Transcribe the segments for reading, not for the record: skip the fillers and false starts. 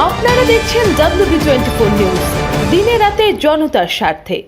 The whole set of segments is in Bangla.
আপনারা দেখছেন WB24 নিউজ, দিনে রাতে জনতার স্বার্থে।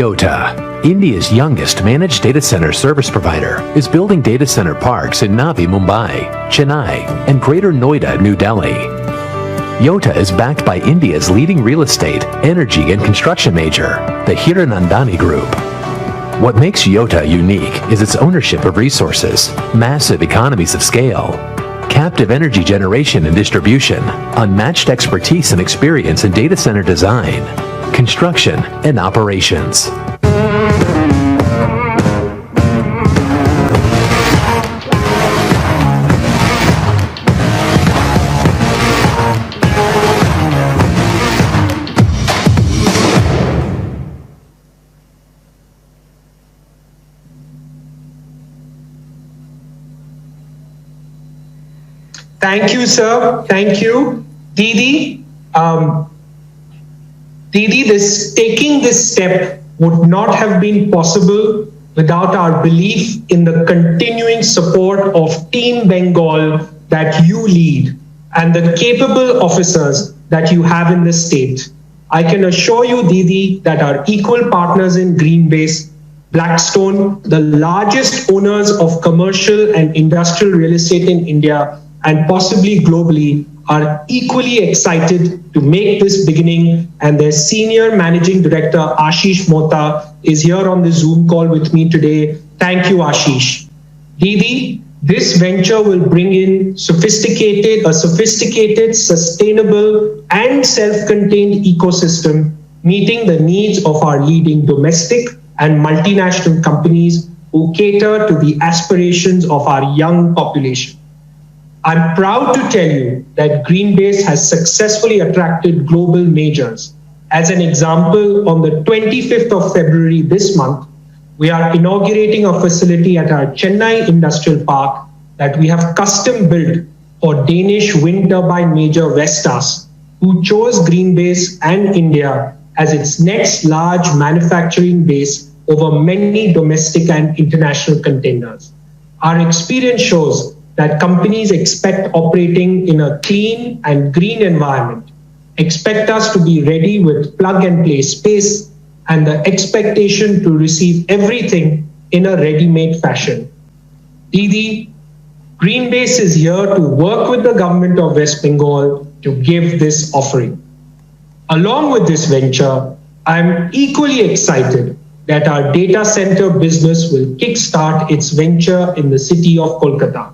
Yota, India's youngest managed data center service provider, is building data center parks in Navi Mumbai, Chennai, and Greater Noida, New Delhi. Yota is backed by India's leading real estate, energy, and construction major, the Hiranandani Group. What makes Yota unique is its ownership of resources, massive economies of scale, captive energy generation and distribution, unmatched expertise and experience in data center design, construction, and operations. Thank you, sir. Thank you. Didi, taking this step would not have been possible without our belief in the continuing support of Team Bengal that you lead and the capable officers that you have in the state. I can assure you, Didi, that our equal partners in Greenbase, Blackstone, the largest owners of commercial and industrial real estate in India and possibly globally, are equally excited to make this beginning, and their senior managing director, Ashish Mota, is here on the Zoom call with me today. Thank you, Ashish. Didi, this venture will bring in a sophisticated, sustainable, and self-contained ecosystem, meeting the needs of our leading domestic and multinational companies who cater to the aspirations of our young population. I'm proud to tell you that Greenbase has successfully attracted global majors. As an example, on the 25th of February this month, we are inaugurating a facility at our Chennai Industrial Park that we have custom built for Danish wind turbine major Vestas, who chose Greenbase and India as its next large manufacturing base over many domestic and international containers. Our experience shows that companies expect operating in a clean and green environment, expect us to be ready with plug and play space, and the expectation to receive everything in a ready-made fashion. Didi, Greenbase is here to work with the government of West Bengal to give this offering. Along with this venture, I'm equally excited that our data center business will kickstart its venture in the city of Kolkata.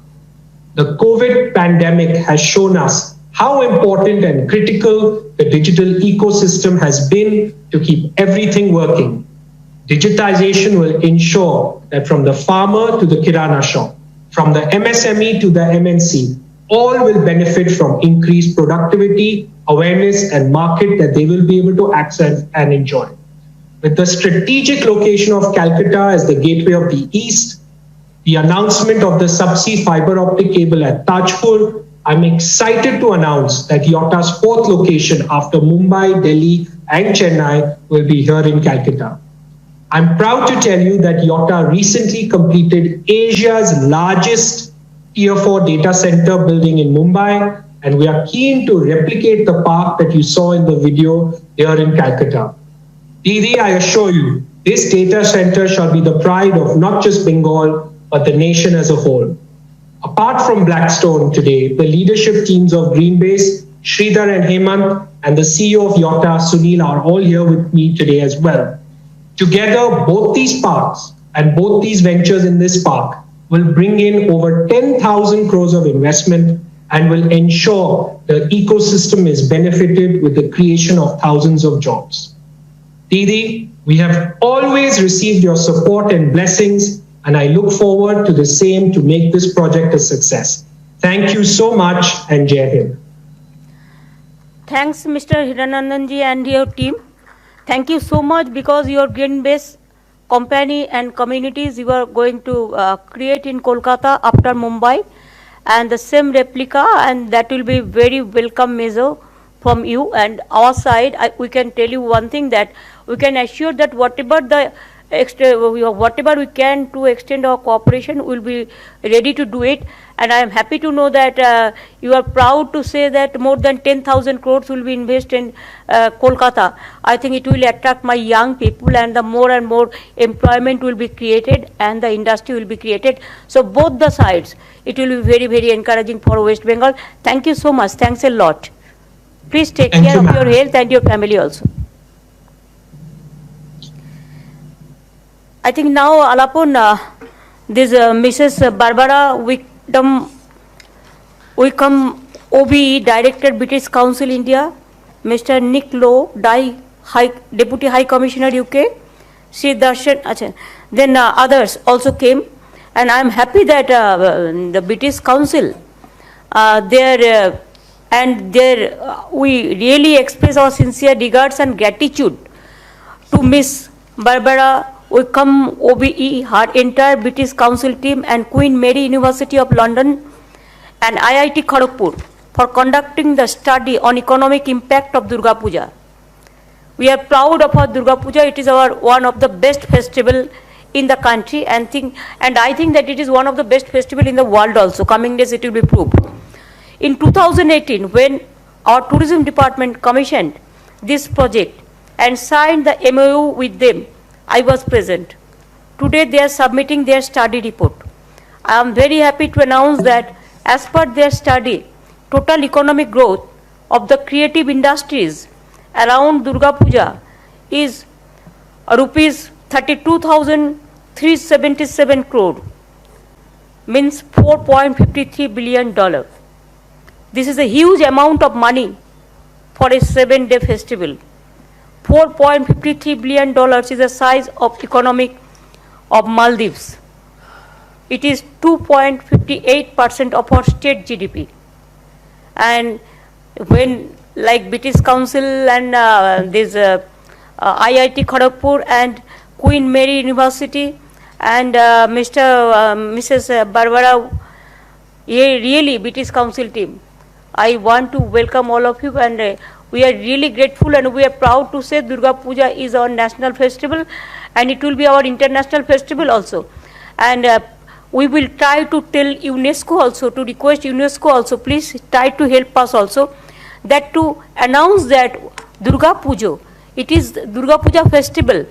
The COVID pandemic has shown us how important and critical the digital ecosystem has been to keep everything working. Digitization will ensure that from the farmer to the Kirana shop, from the MSME to the MNC, all will benefit from increased productivity, awareness, and market that they will be able to access and enjoy. With the strategic location of Calcutta as the gateway of the East, the announcement of the subsea fiber optic cable at Tajpur, I'm excited to announce that Yota's fourth location after Mumbai, Delhi, and Chennai will be here in Calcutta. I'm proud to tell you that Yotta recently completed Asia's largest Tier 4 data center building in Mumbai, and we are keen to replicate the park that you saw in the video here in Calcutta. Didi, I assure you, this data center shall be the pride of not just Bengal, but the nation as a whole. Apart from Blackstone today, the leadership teams of Greenbase, Sridhar and Hemant, and the CEO of Yotta, Sunil, are all here with me today as well. Together, both these parks and both these ventures in this park will bring in over 10,000 crores of investment and will ensure the ecosystem is benefited with the creation of thousands of jobs. Didi, we have always received your support and blessings, and I look forward to the same to make this project a success. Thank you so much, and Jai Hind. Thanks, Mr. Hiranandanji and your team. Thank you so much, because your Greenbase company and communities you are going to create in Kolkata after Mumbai, and the same replica, and that will be very welcome measure from you. And our side, we can tell you one thing, that we can assure that whatever we can to extend our cooperation, we will be ready to do it. And I am happy to know that you are proud to say that more than 10,000 crores will be invested in Kolkata. I think it will attract my young people, and the more and more employment will be created and the industry will be created. So both the sides, it will be very, very encouraging for West Bengal. Thank you so much. Thanks a lot. Please take care of your health and your family also. I think now Alapun, this Mrs. Barbara Wickham, OBE, Director, British Council, India, Mr. Nick Lowe, Deputy High Commissioner, UK, Sri Darshan, then others also came, and I am happy that the British Council, we really express our sincere regards and gratitude to Miss Barbara Wickham, OBE, her entire British Council team, and Queen Mary University of London and IIT Kharagpur for conducting the study on economic impact of Durga Puja. We are proud of our Durga Puja. It is one of the best festival in the country, and I think that it is one of the best festival in the world also. Coming days it will be proved. In 2018, when our tourism department commissioned this project and signed the MOU with them, I was present. Today they are submitting their study report. I am very happy to announce that as per their study, total economic growth of the creative industries around Durga Puja is rupees 32,377 crore, means $4.53 billion. This is a huge amount of money for a 7-day festival. $4.53 billion is the size of economic of Maldives. It is 2.58% of our state GDP. And when like British Council and IIT Kharagpur and Queen Mary University and Mrs. Barbara, really British Council team, I want to welcome all of you, and we are really grateful, and we are proud to say Durga Puja is our national festival, and it will be our international festival also. And we will try to tell UNESCO also, to request UNESCO also, please try to help us also, that to announce that Durga Puja, it is Durga Puja festival,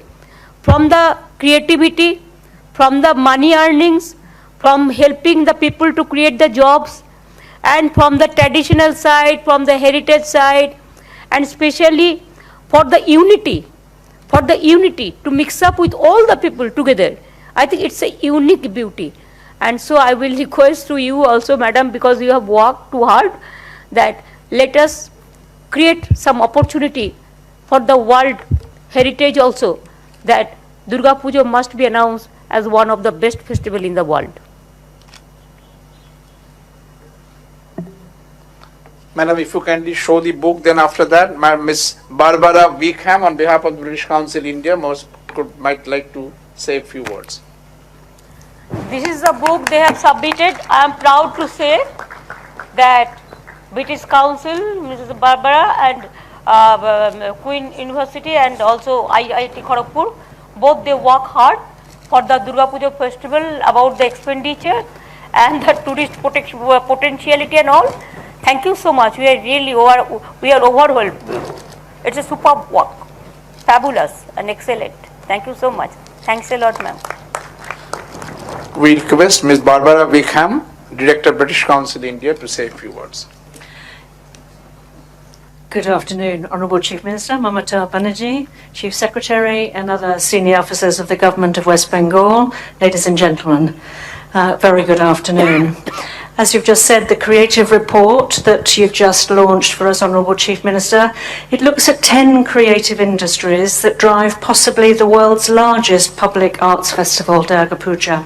from the creativity, from the money earnings, from helping the people to create the jobs, and from the traditional side, from the heritage side, and especially for the unity to mix up with all the people together. I think it's a unique beauty. And so I will request to you also, madam, because you have worked too hard, that let us create some opportunity for the world heritage also, that Durga Puja must be announced as one of the best festival in the world. Madam, if you kindly show the book, then after that, Miss Barbara Wickham, on behalf of the British Council India, might like to say a few words. This is the book they have submitted. I am proud to say that British Council, Mrs. Barbara, and Queen University and also IIT Kharagpur. Both they work hard for the Durga Puja festival about the expenditure and the tourist potentiality and all. Thank you so much. We are really overwhelmed. It's a superb work, fabulous and excellent. Thank you so much. Thanks a lot, ma'am. We request Ms. Barbara Wickham, Director, British Council India, to say a few words. Good afternoon, Honourable Chief Minister, Mamata Banerjee, Chief Secretary and other senior officers of the Government of West Bengal, ladies and gentlemen. Very good afternoon. As you've just said, the creative report that you've just launched for us, Honourable Chief Minister, it looks at 10 creative industries that drive possibly the world's largest public arts festival, Durga Puja.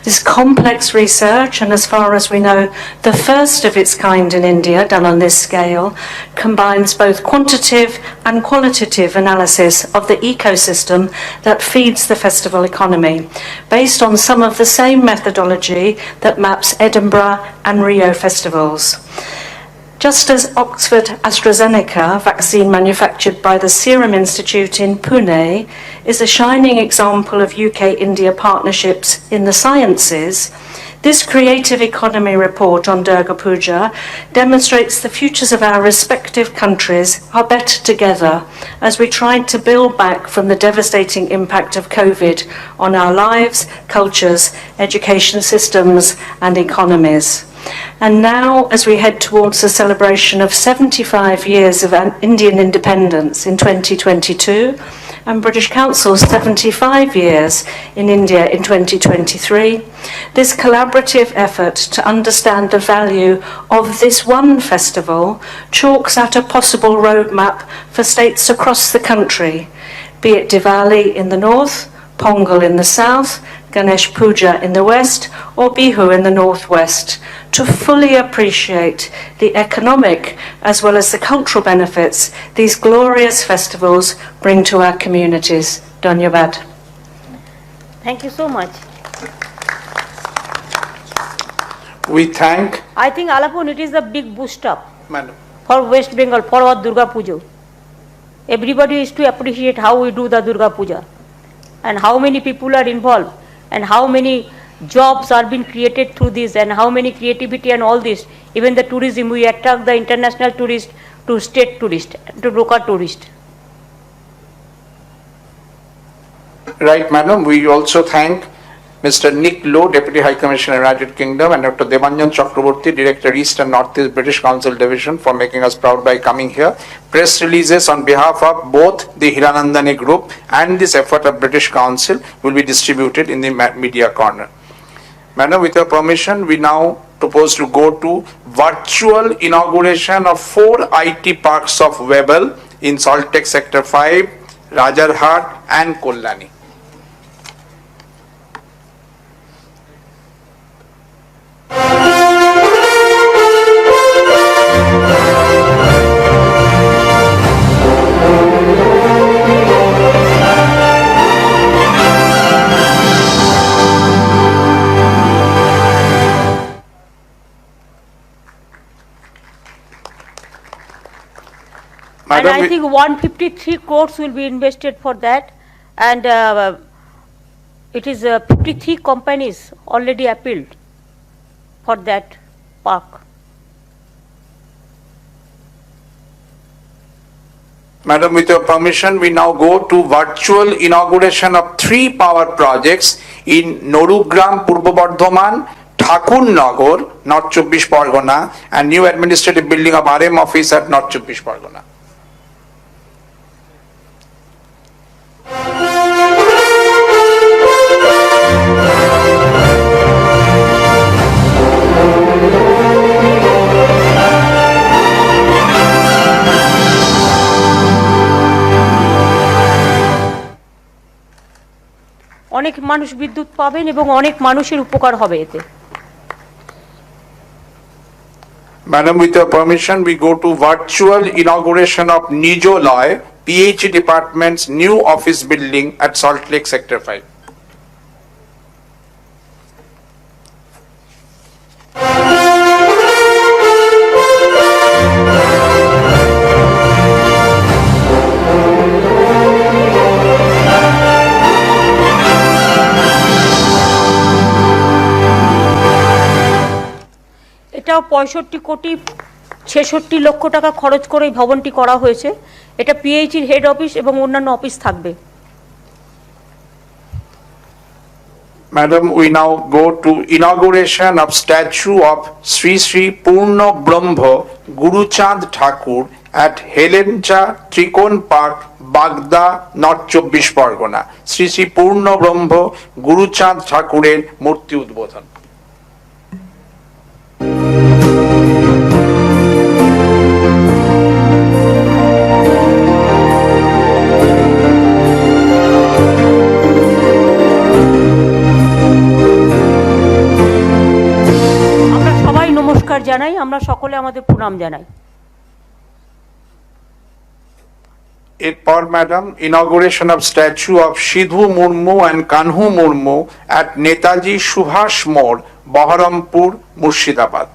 This complex research, and as far as we know, the first of its kind in India done on this scale, combines both quantitative and qualitative analysis of the ecosystem that feeds the festival economy, based on some of the same methodology that maps Edinburgh and Rio festivals. Just as Oxford AstraZeneca vaccine manufactured by the Serum Institute in Pune is a shining example of UK-India partnerships in the sciences, this creative economy report on Durga Puja demonstrates the futures of our respective countries are better together as we try to build back from the devastating impact of COVID on our lives, cultures, education systems and economies. And now, as we head towards the celebration of 75 years of Indian independence in 2022, and British Council's 75 years in India in 2023, this collaborative effort to understand the value of this one festival chalks out a possible roadmap for states across the country, be it Diwali in the north, Pongal in the south, Ganesh Puja in the west, or Bihu in the northwest, to fully appreciate the economic as well as the cultural benefits these glorious festivals bring to our communities. Dhanyavad. Thank you so much. We thank I think Alapur, it is a big boost up Madam. for West Bengal, for our Durga Puja. Everybody is to appreciate how we do the Durga Puja and how many people are involved and how many jobs are being created through this and how many creativity and all this. Even the tourism, we attract the international tourist to state tourist, to local tourist. Right, Madam. We also thank Mr. Nick Lowe, Deputy High Commissioner, United Kingdom, and Dr. Debanjan Chakraborty, Director, East and Northeast British Council Division, for making us proud by coming here. Press releases on behalf of both the Hiranandani Group and this effort of British Council will be distributed in the media corner. Madam, with your permission, we now propose to go to virtual inauguration of 4 IT parks of Webel in Salttech Sector 5, Rajarhat and Kollani. And Madam, I think 153 crores will be invested for that, and it is 53 companies already appealed for that park. Madam, with your permission, we now go to virtual inauguration of 3 power projects in Norugram, Purbo Bardhaman, Thakur Nagar, North Chobbish Pargona, and new administrative building of RM office at North Chobbish Pargona. অনেক মানুষ বিদ্যুৎ পাবেন এবং অনেক মানুষের উপকার হবে এতে। Madam, with your permission, we go to virtual inauguration of Nijoloy, PH Department's new office building at Salt Lake Sector 5. 65,66,00,000 টাকা খরচ করে এই ভবনটি করা হয়েছে। এটা পিএইচির হেড অফিস এবং অন্যান্য অফিস থাকবে। Madam, we now go to inauguration of statue of Sri Sri Purno Brahmo Guruchand Thakur at Helencha Trikon Park, Bagda, North 24 Pargona. Sri Sri Purno Brahmo Guruchand Thakurer Murti Udbodhon. আমরা সবাই নমস্কার জানাই, আমরা সকলে আমাদের প্রণাম জানাই। এরপর madam inauguration of statue of Sidhu Murmu and Kanhu Murmu at Netaji Subhash Mode, Baharampur, Murshidabad.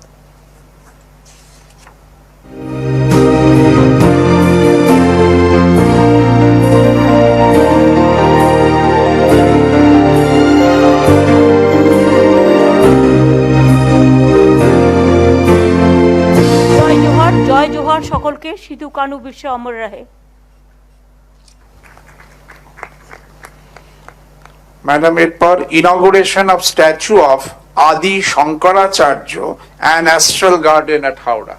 জয় জোহার সকলকে। সিধু কানু বিশ্ব অমর রাহে। Madam, এরপর inauguration of statue of Adi Shankaracharya and Astral Garden at Howrah.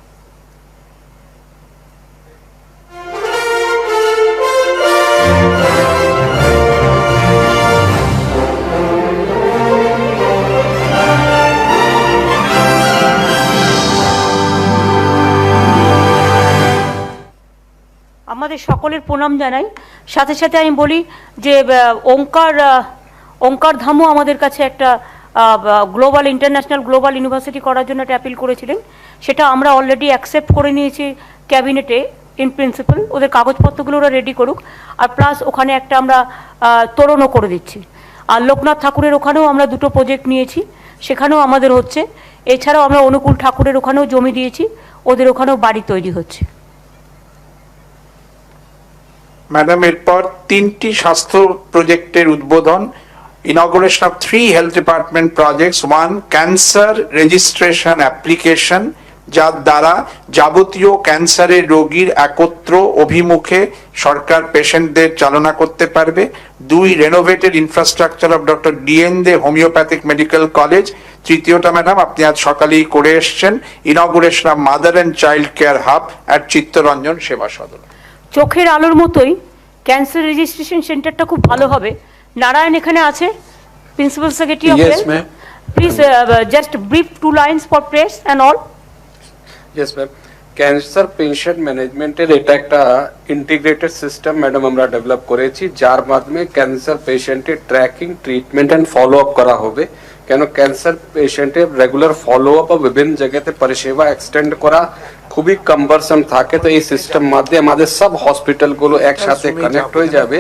আমাদের সকলের প্রণাম জানাই। সাথে সাথে আমি বলি যে ওঙ্কার ধামও আমাদের কাছে একটা ইন্টারন্যাশনাল গ্লোবাল ইউনিভার্সিটি করার জন্য একটা অ্যাপিল করেছিলেন। সেটা আমরা অলরেডি অ্যাকসেপ্ট করে নিয়েছি ক্যাবিনেটে ইন প্রিন্সিপাল। ওদের কাগজপত্রগুলো ওরা রেডি করুক, আর প্লাস ওখানে একটা আমরা তোরণও করে দিচ্ছি। আর লোকনাথ ঠাকুরের ওখানেও আমরা 2টো প্রজেক্ট নিয়েছি, সেখানেও আমাদের হচ্ছে। এছাড়াও আমরা অনুকূল ঠাকুরের ওখানেও জমি দিয়েছি, ওদের ওখানেও বাড়ি তৈরি হচ্ছে। ম্যাডাম, এরপর 3টি স্বাস্থ্য প্রজেক্টের উদ্বোধন। Inauguration of 3 health department projects, 1 cancer registration application, যার দ্বারা যাবতীয় ক্যান্সারের রোগীর একত্র অভিমুখে সরকার পেশেন্টদের চালনা করতে পারবে। 2 renovated infrastructure of doctor DN De homeopathic medical college. তৃতীয়টা ম্যাডাম আপনি আজ সকালেই করে এসছেন, inauguration of mother and child care hub at Chittaranjan Seva Sadan. চোখের আলোর মতোই ক্যান্সার রেজিস্ট্রেশন সেন্টারটা খুব ভালো হবে। নারায়ণ এখানে আছে, principal secretary of health. Please just brief 2 lines for press and all. Yes, ma'am. Cancer patient ম্যানেজমেন্টের এটা একটা ইন্টিগ্রেটেড সিস্টেম ম্যাডাম আমরা ডেভেলপ করেছি, যার মাধ্যমে ক্যান্সার পেশেন্টের tracking, treatment and follow up করা হবে। কেন ক্যান্সার পেশেন্টের রেগুলার ফলো আপ ও বিভিন্ন জায়গাতে পরিষেবা এক্সটেন্ড করা খুবই কম্বারসাম থাকে। তো এই সিস্টেম মাধ্যমে আমাদের সব হসপিটালগুলো একসাথে কানেক্ট হয়ে যাবে,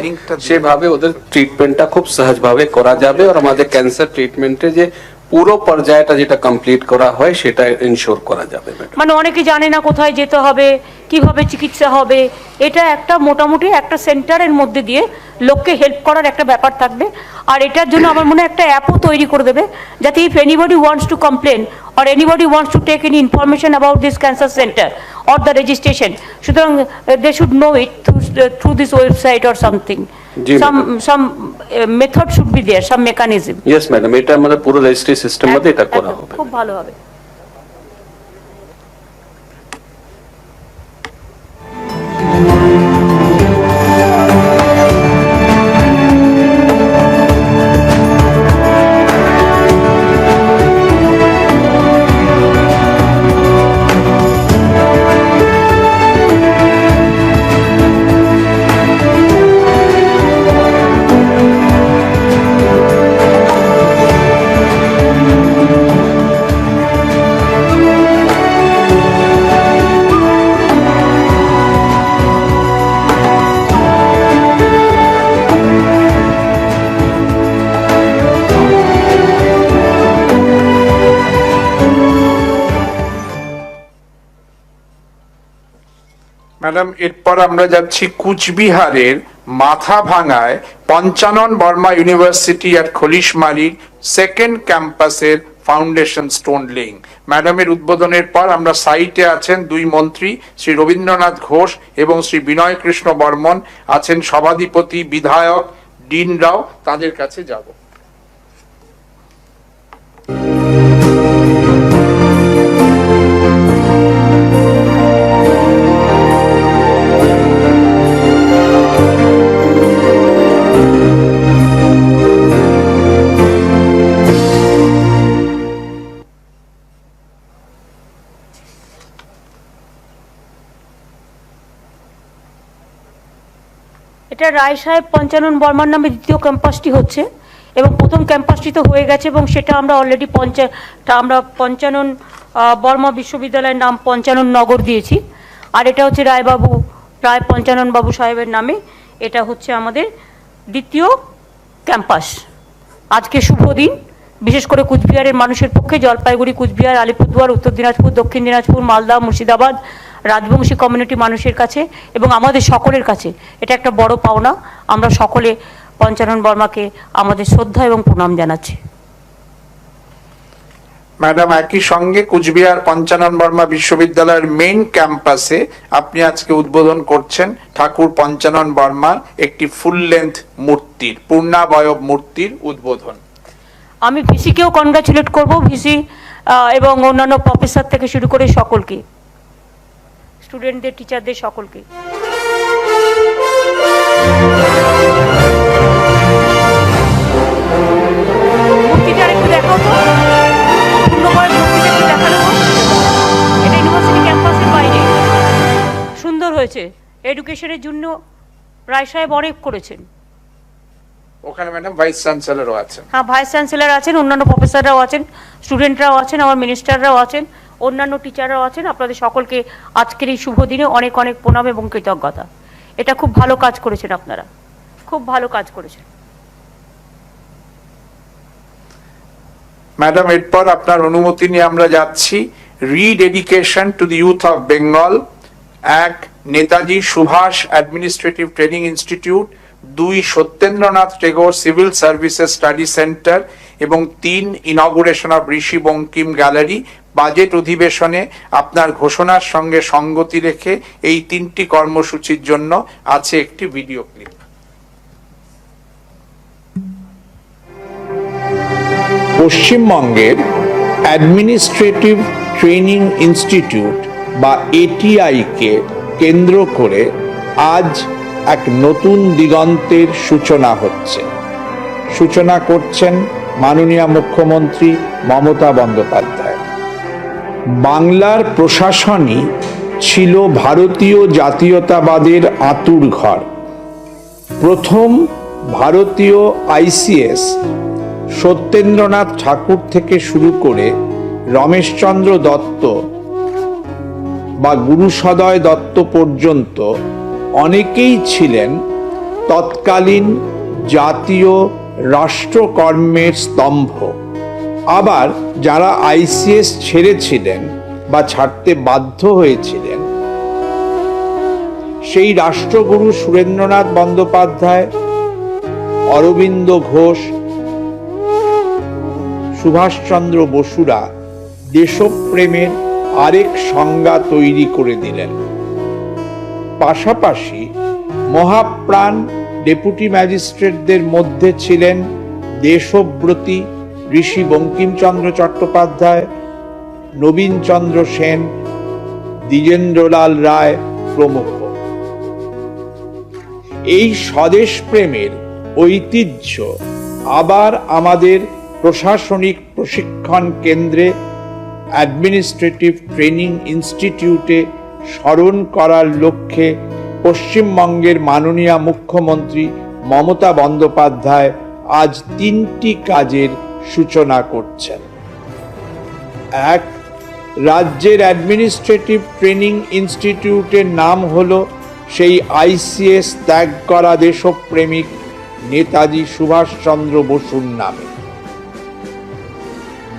সেভাবে ওদের ট্রিটমেন্টটা খুব সহজভাবে করা যাবে। আর আমাদের ক্যান্সার ট্রিটমেন্টে যে পুরো পর্যায়টা যেটা কমপ্লিট করা হয় সেটা ইনশোর করা যাবে। মানে অনেকে জানে না কোথায় যেতে হবে, কিভাবে চিকিৎসা হবে। এটা একটা মোটামুটি একটা সেন্টারের মধ্যে দিয়ে লোককে হেল্প করার একটা ব্যাপার থাকবে। আর এটার জন্য আমার মনে হয় একটা অ্যাপও তৈরি করে দেবে, যাতে if anybody wants to complain or anybody wants to take any information about this cancer center or the registration, সুতরাং they should know it through this website or something. Some method should be there, some mechanism. Yes madam, এটা আমাদের পুরো রেজিস্ট্রি সিস্টেম মধ্যে এটা করা হবে। খুব ভালো হবে। ম্যাডাম, এরপর আমরা যাচ্ছি কুচবিহারের মাথা ভাঙায় পঞ্চানন বর্মা ইউনিভার্সিটি অ্যাট খলিশমারির সেকেন্ড ক্যাম্পাসের ফাউন্ডেশন স্টোন লেইং। ম্যাডামের উদ্বোধনের পর আমরা সাইটে আছেন দুই মন্ত্রী শ্রী রবীন্দ্রনাথ ঘোষ এবং শ্রী বিনয় কৃষ্ণ বর্মন, আছেন সভাধিপতি, বিধায়ক, ডিনরাও, তাদের কাছে যাব। এটা রায় সাহেব পঞ্চানন বর্মার নামে দ্বিতীয় ক্যাম্পাসটি হচ্ছে এবং প্রথম ক্যাম্পাসটি তো হয়ে গেছে এবং সেটা আমরা অলরেডি পঞ্চানন বর্মা বিশ্ববিদ্যালয়ের নাম পঞ্চানন নগর দিয়েছি। আর এটা হচ্ছে রায় পঞ্চানন বাবু সাহেবের নামে, এটা হচ্ছে আমাদের দ্বিতীয় ক্যাম্পাস। আজকে শুভ দিন, বিশেষ করে কুচবিহারের মানুষের পক্ষে। জলপাইগুড়ি, কুচবিহার, আলিপুরদুয়ার, উত্তর দিনাজপুর, দক্ষিণ দিনাজপুর, মালদা, মুর্শিদাবাদ, রাজবংশী কমিউনিটি মানুষের কাছে এবং আমাদের সকলের কাছে এটা একটা বড় পাওনা। আমরা সকলে পঞ্চানন বর্মাকে আমাদের শ্রদ্ধা এবং প্রণাম জানাচ্ছি। ম্যাডাম, একই সঙ্গে কুচবিহার পঞ্চানন বর্মা বিশ্ববিদ্যালয়ের মেইন ক্যাম্পাসে আপনি আজকে উদ্বোধন করছেন ঠাকুর পঞ্চানন বর্মার একটি ফুল লেন্থ মূর্তির, পূর্ণাবয়ব মূর্তির উদ্বোধন। আমি ভিসিকেও কনগ্রাচুলেট করব, ভিসি এবং অন্যান্য প্রফেসর থেকে শুরু করে সকলকে, স্টুডেন্টদের, টিচারদের, সকলকে। মূর্তিটা একটু দেখাও তো, পূর্ণবয়ব মূর্তিটা একটু দেখানো। এটা ইউনিভার্সিটি ক্যাম্পাসের বাইরে, সুন্দর হয়েছে। এডুকেশনের জন্য রায় সাহেব অনেক করেছেন। ওখানে ম্যাডাম ভাইস চ্যান্সেলরও আছেন। হ্যাঁ, ভাইস চ্যান্সেলর আছেন, অন্যান্য প্রফেসররাও আছেন, স্টুডেন্টরাও আছেন, আমার মিনিস্টাররাও আছেন, অন্যান্য টিচাররাও আছেন। আপনাদের সকলকে আজকের এই শুভ দিনে অনেক অনেক প্রণাম এবং কৃতজ্ঞতা। এটা খুব ভালো কাজ করেছেন, আপনারা খুব ভালো কাজ করেছেন। ম্যাডাম, এরপর আপনার অনুমতি নিয়ে আমরা যাচ্ছি rededication to the youth of Bengal, 1 Netaji Subhash administrative training institute, 2 Satyendranath Tagore civil services study centre এবং 3 inauguration of Rishi Bankim gallery. Budget অধিবেশনে আপনার ঘোষণার সঙ্গে সঙ্গতি রেখে এই 3টি কর্মসূচির জন্য আছে একটি ভিডিও ক্লিপ। পশ্চিমবঙ্গের অ্যাডমিনিস্ট্রেটিভ ট্রেনিং ইনস্টিটিউট বা এটিআই কে কেন্দ্র করে আজ এক নতুন দিগন্তের সূচনা হচ্ছে। সূচনা করছেন মাননীয় মুখ্যমন্ত্রী মমতা বন্দ্যোপাধ্যায়। বাংলার প্রশাসনই ছিল ভারতীয় জাতীয়তাবাদের আঁতুড়ঘর। প্রথম ভারতীয় আইসিএস সত্যেন্দ্রনাথ ঠাকুর থেকে শুরু করে রমেশচন্দ্র দত্ত বা গুরুসদয় দত্ত পর্যন্ত অনেকেই ছিলেন তৎকালীন জাতীয় রাষ্ট্রকর্মের স্তম্ভ। আবার যারা আইসিএস ছেড়েছিলেন বা ছাড়তে বাধ্য হয়েছিলেন, সেই রাষ্ট্রগুরু সুরেন্দ্রনাথ বন্দ্যোপাধ্যায়, অরবিন্দ ঘোষ, সুভাষচন্দ্র বসুরা দেশপ্রেমের আরেক সংজ্ঞা তৈরি করে দিলেন। পাশাপাশি মহাপ্রাণ ডেপুটি ম্যাজিস্ট্রেটদের মধ্যে ছিলেন দেশব্রতী ঋষি বঙ্কিমচন্দ্র চট্টোপাধ্যায়, নবীনচন্দ্র সেন, দ্বিজেন্দ্রলাল রায় প্রমুখ। এই স্বদেশ প্রেমের ঐতিহ্য আবার আমাদের প্রশাসনিক প্রশিক্ষণ কেন্দ্রে অ্যাডমিনিস্ট্রেটিভ ট্রেনিং ইনস্টিটিউটে স্মরণ করার লক্ষ্যে পশ্চিমবঙ্গের মাননীয় মুখ্যমন্ত্রী মমতা বন্দ্যোপাধ্যায় আজ 3টি কাজের সূচনা করছেন। 1, রাজ্যের অ্যাডমিনিস্ট্রেটিভ ট্রেনিং ইনস্টিটিউটের নাম হলো সেই আইসিএস ত্যাগ করা দেশপ্রেমিক নেতাজি সুভাষচন্দ্র বসুর নামে।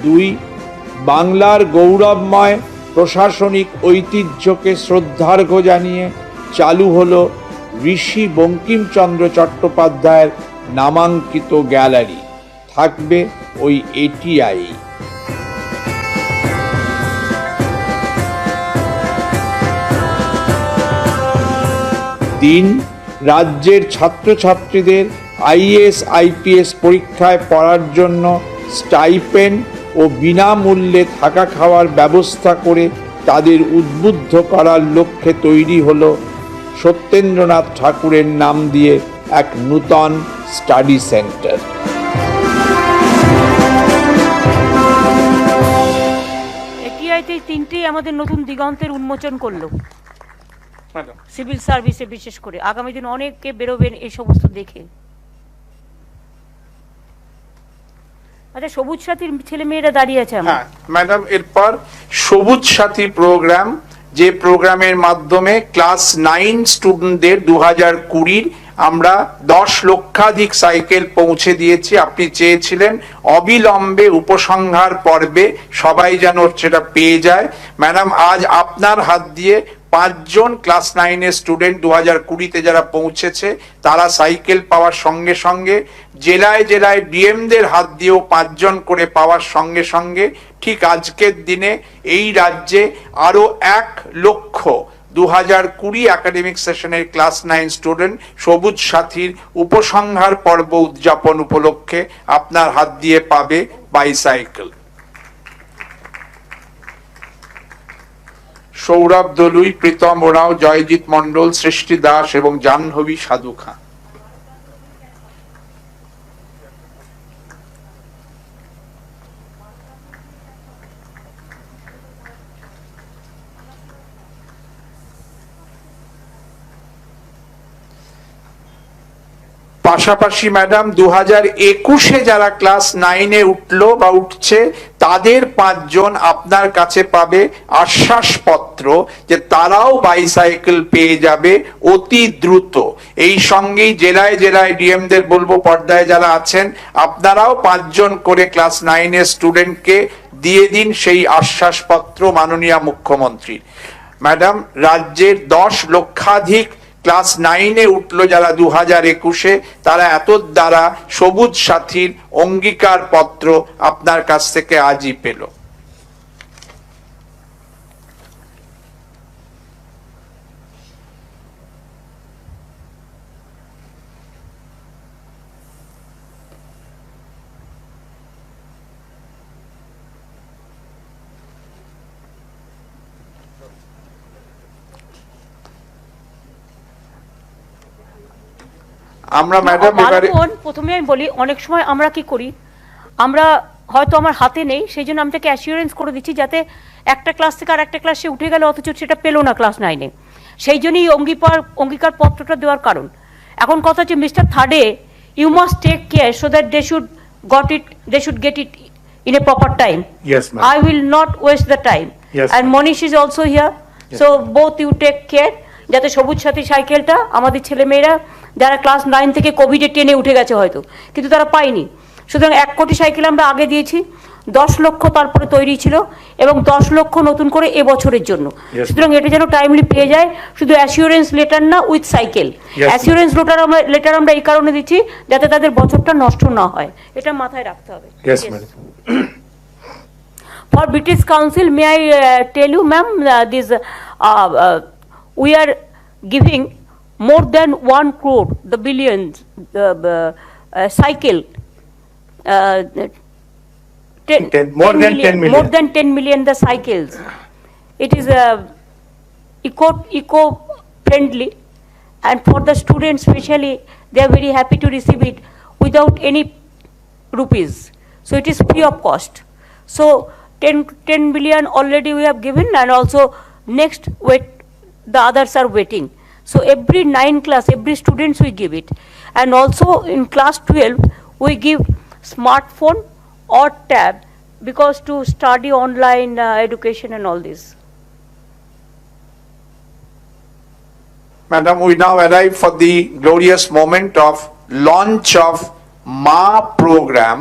2, বাংলার গৌরবময় প্রশাসনিক ঐতিহ্যকে শ্রদ্ধার্ঘ্য জানিয়ে চালু হলো ঋষি বঙ্কিমচন্দ্র চট্টোপাধ্যায়ের নামাঙ্কিত গ্যালারি, থাকবে ওই এটিআই। দিন রাজ্যের ছাত্রছাত্রীদের আইএএস আইপিএস পরীক্ষায় পড়ার জন্য স্টাইপেন্ড ও বিনামূল্যে থাকা খাওয়ার ব্যবস্থা করে তাদের উদ্বুদ্ধ করার লক্ষ্যে তৈরি হলো সত্যেন্দ্রনাথ ঠাকুরের নাম দিয়ে এক নূতন স্টাডি সেন্টার। এটিআইতে তিনটেই আমাদের নতুন দিগন্তের উন্মোচন করলো, ম্যাডাম সিভিল সার্ভিসে বিশেষ করে। আগামী দিন অনেকে বেরোবেন এই সমস্ত দেখে। আচ্ছা, সবুজ সাথীর ছেলে মেয়েরা দাঁড়িয়ে আছে আমার। হ্যাঁ ম্যাডাম, এরপর সবুজ সাথী প্রোগ্রাম, যে প্রোগ্রামের মাধ্যমে ক্লাস 9 স্টুডেন্টদের 2020 আমরা 10 লক্ষাধিক সাইকেল পৌঁছে দিয়েছি। আপনি চেয়েছিলেন অবিলম্বে উপসংহার পর্বে সবাই যেন সেটা পেয়ে যায়। ম্যাডাম, আজ আপনার হাত দিয়ে 5 জন ক্লাস 9 এর স্টুডেন্ট 2020-তে যারা পৌঁছেছে তারা সাইকেল পাওয়ার সঙ্গে সঙ্গে জেলায় জেলায় ডিএমদের হাত দিয়েও 5 জন করে পাওয়ার সঙ্গে সঙ্গে ঠিক আজকের দিনে এই রাজ্যে আরো 1 লক্ষ 2020 একাডেমিক সেশনের ক্লাস 9 স্টুডেন্ট সবুজ সাথীর উপসংহার পর্ব উদযাপন উপলক্ষে আপনার হাত দিয়ে পাবে বাইসাইকেল। সৌরভ দলুই, প্রীতম ওরাও, জয়জিৎ মন্ডল, সৃষ্টি দাস এবং জাহ্নবী সাধু খান। পাশাপাশি ম্যাডাম 2021-এ যারা ক্লাস 9-এ উঠলো বা উঠছে তাদের 5 জন আপনার কাছে পাবে আশ্বাসপত্র যে তারাও বাইসাইকেল পেয়ে যাবে অতি দ্রুত। এই সঙ্গেই জেলায় জেলায় ডিএমদের বলবো, পর্দায় যারা আছেন আপনারাও 5 জন করে ক্লাস 9-এর স্টুডেন্টকে দিয়ে দিন সেই আশ্বাসপত্র মাননীয় মুখ্যমন্ত্রী। ম্যাডাম, রাজ্যের 10 লক্ষাধিক ক্লাস 9-এ উঠলো যারা 2021-এ, তারা এত দ্বারা সবুজ সাথীর অঙ্গীকার পত্র আপনার কাছ থেকে আজই পেল। আমরা ম্যাডাম এবারে প্রথমে আমি বলি, অনেক সময় আমরা কি করি, আমরা হয়তো আমার হাতে নেই সেই জন্য আমি তাকে অ্যাসিওরেন্স করে দিচ্ছি যাতে একটা ক্লাস থেকে আর একটা ক্লাসে উঠে গেলে অথচ সেটা পেলো না ক্লাস 9-এ। সেই জন্যই অঙ্গীকার পত্রটা দেওয়ার কারণ। এখন কথা হচ্ছে মিস্টার থার্ডে, you must take care so that they should get it in a proper time. I will not waste the time. And Monish is also here. So both you take care যাতে সবুজ সাথী সাইকেলটা আমাদের ছেলেমেয়েরা যারা ক্লাস 9 থেকে কোভিডে 10-এ উঠে গেছে হয়তো, কিন্তু তারা পায়নি। সুতরাং 1 কোটি সাইকেল আমরা আগে দিয়েছি, 10 লক্ষ তারপরে তৈরি ছিল এবং 10 লক্ষ নতুন করে এবছরের জন্য। সুতরাং এটা যেন টাইমলি পেয়ে যায়, শুধু অ্যাসিওরেন্স লেটার না, উইথ সাইকেল। অ্যাসিওরেন্স লেটার আমরা এই কারণে দিচ্ছি যাতে তাদের বছরটা নষ্ট না হয়, এটা মাথায় রাখতে হবে। For British Council, may I tell you, ma'am, we are giving more than 1 crore, the billions, cycle, 10 more than 10 million the cycles. It is eco-friendly, and for the students especially, they are very happy to receive it without any rupees. So it is free of cost. So 10 billion already we have given, and also next the others are waiting. So every 9 class, every students we give it. And also in class 12, we give smartphone or tab because to study online education and all this. Madam, we now arrive for the glorious moment of launch of Ma program,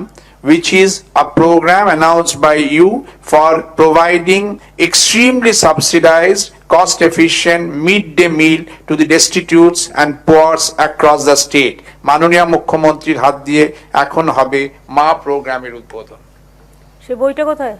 which is a program announced by you for providing extremely subsidized, cost-efficient midday meal to the destitutes and poor across the state. মাননীয় মুখ্যমন্ত্রীর হাত দিয়ে এখন হবে মা প্রোগ্রামের উদ্বোধন। সে বইটা কোথায়?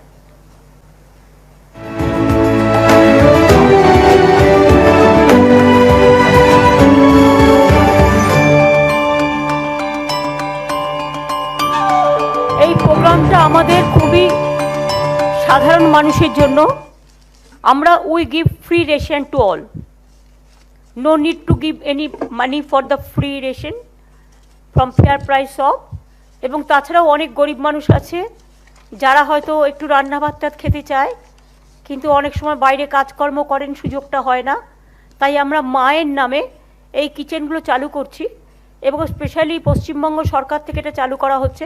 প্রোগ্রামটা আমাদের খুবই সাধারণ মানুষের জন্য। আমরা we give free ration to all, no need to give any money for the free ration from fair price of. এবং তাছাড়াও অনেক গরিব মানুষ আছে যারা হয়তো একটু রান্না ভাত খেতে চায়, কিন্তু অনেক সময় বাইরে কাজকর্ম করেন, সুযোগটা হয় না। তাই আমরা মায়ের নামে এই কিচেনগুলো চালু করছি এবং স্পেশালি পশ্চিমবঙ্গ সরকার থেকে এটা চালু করা হচ্ছে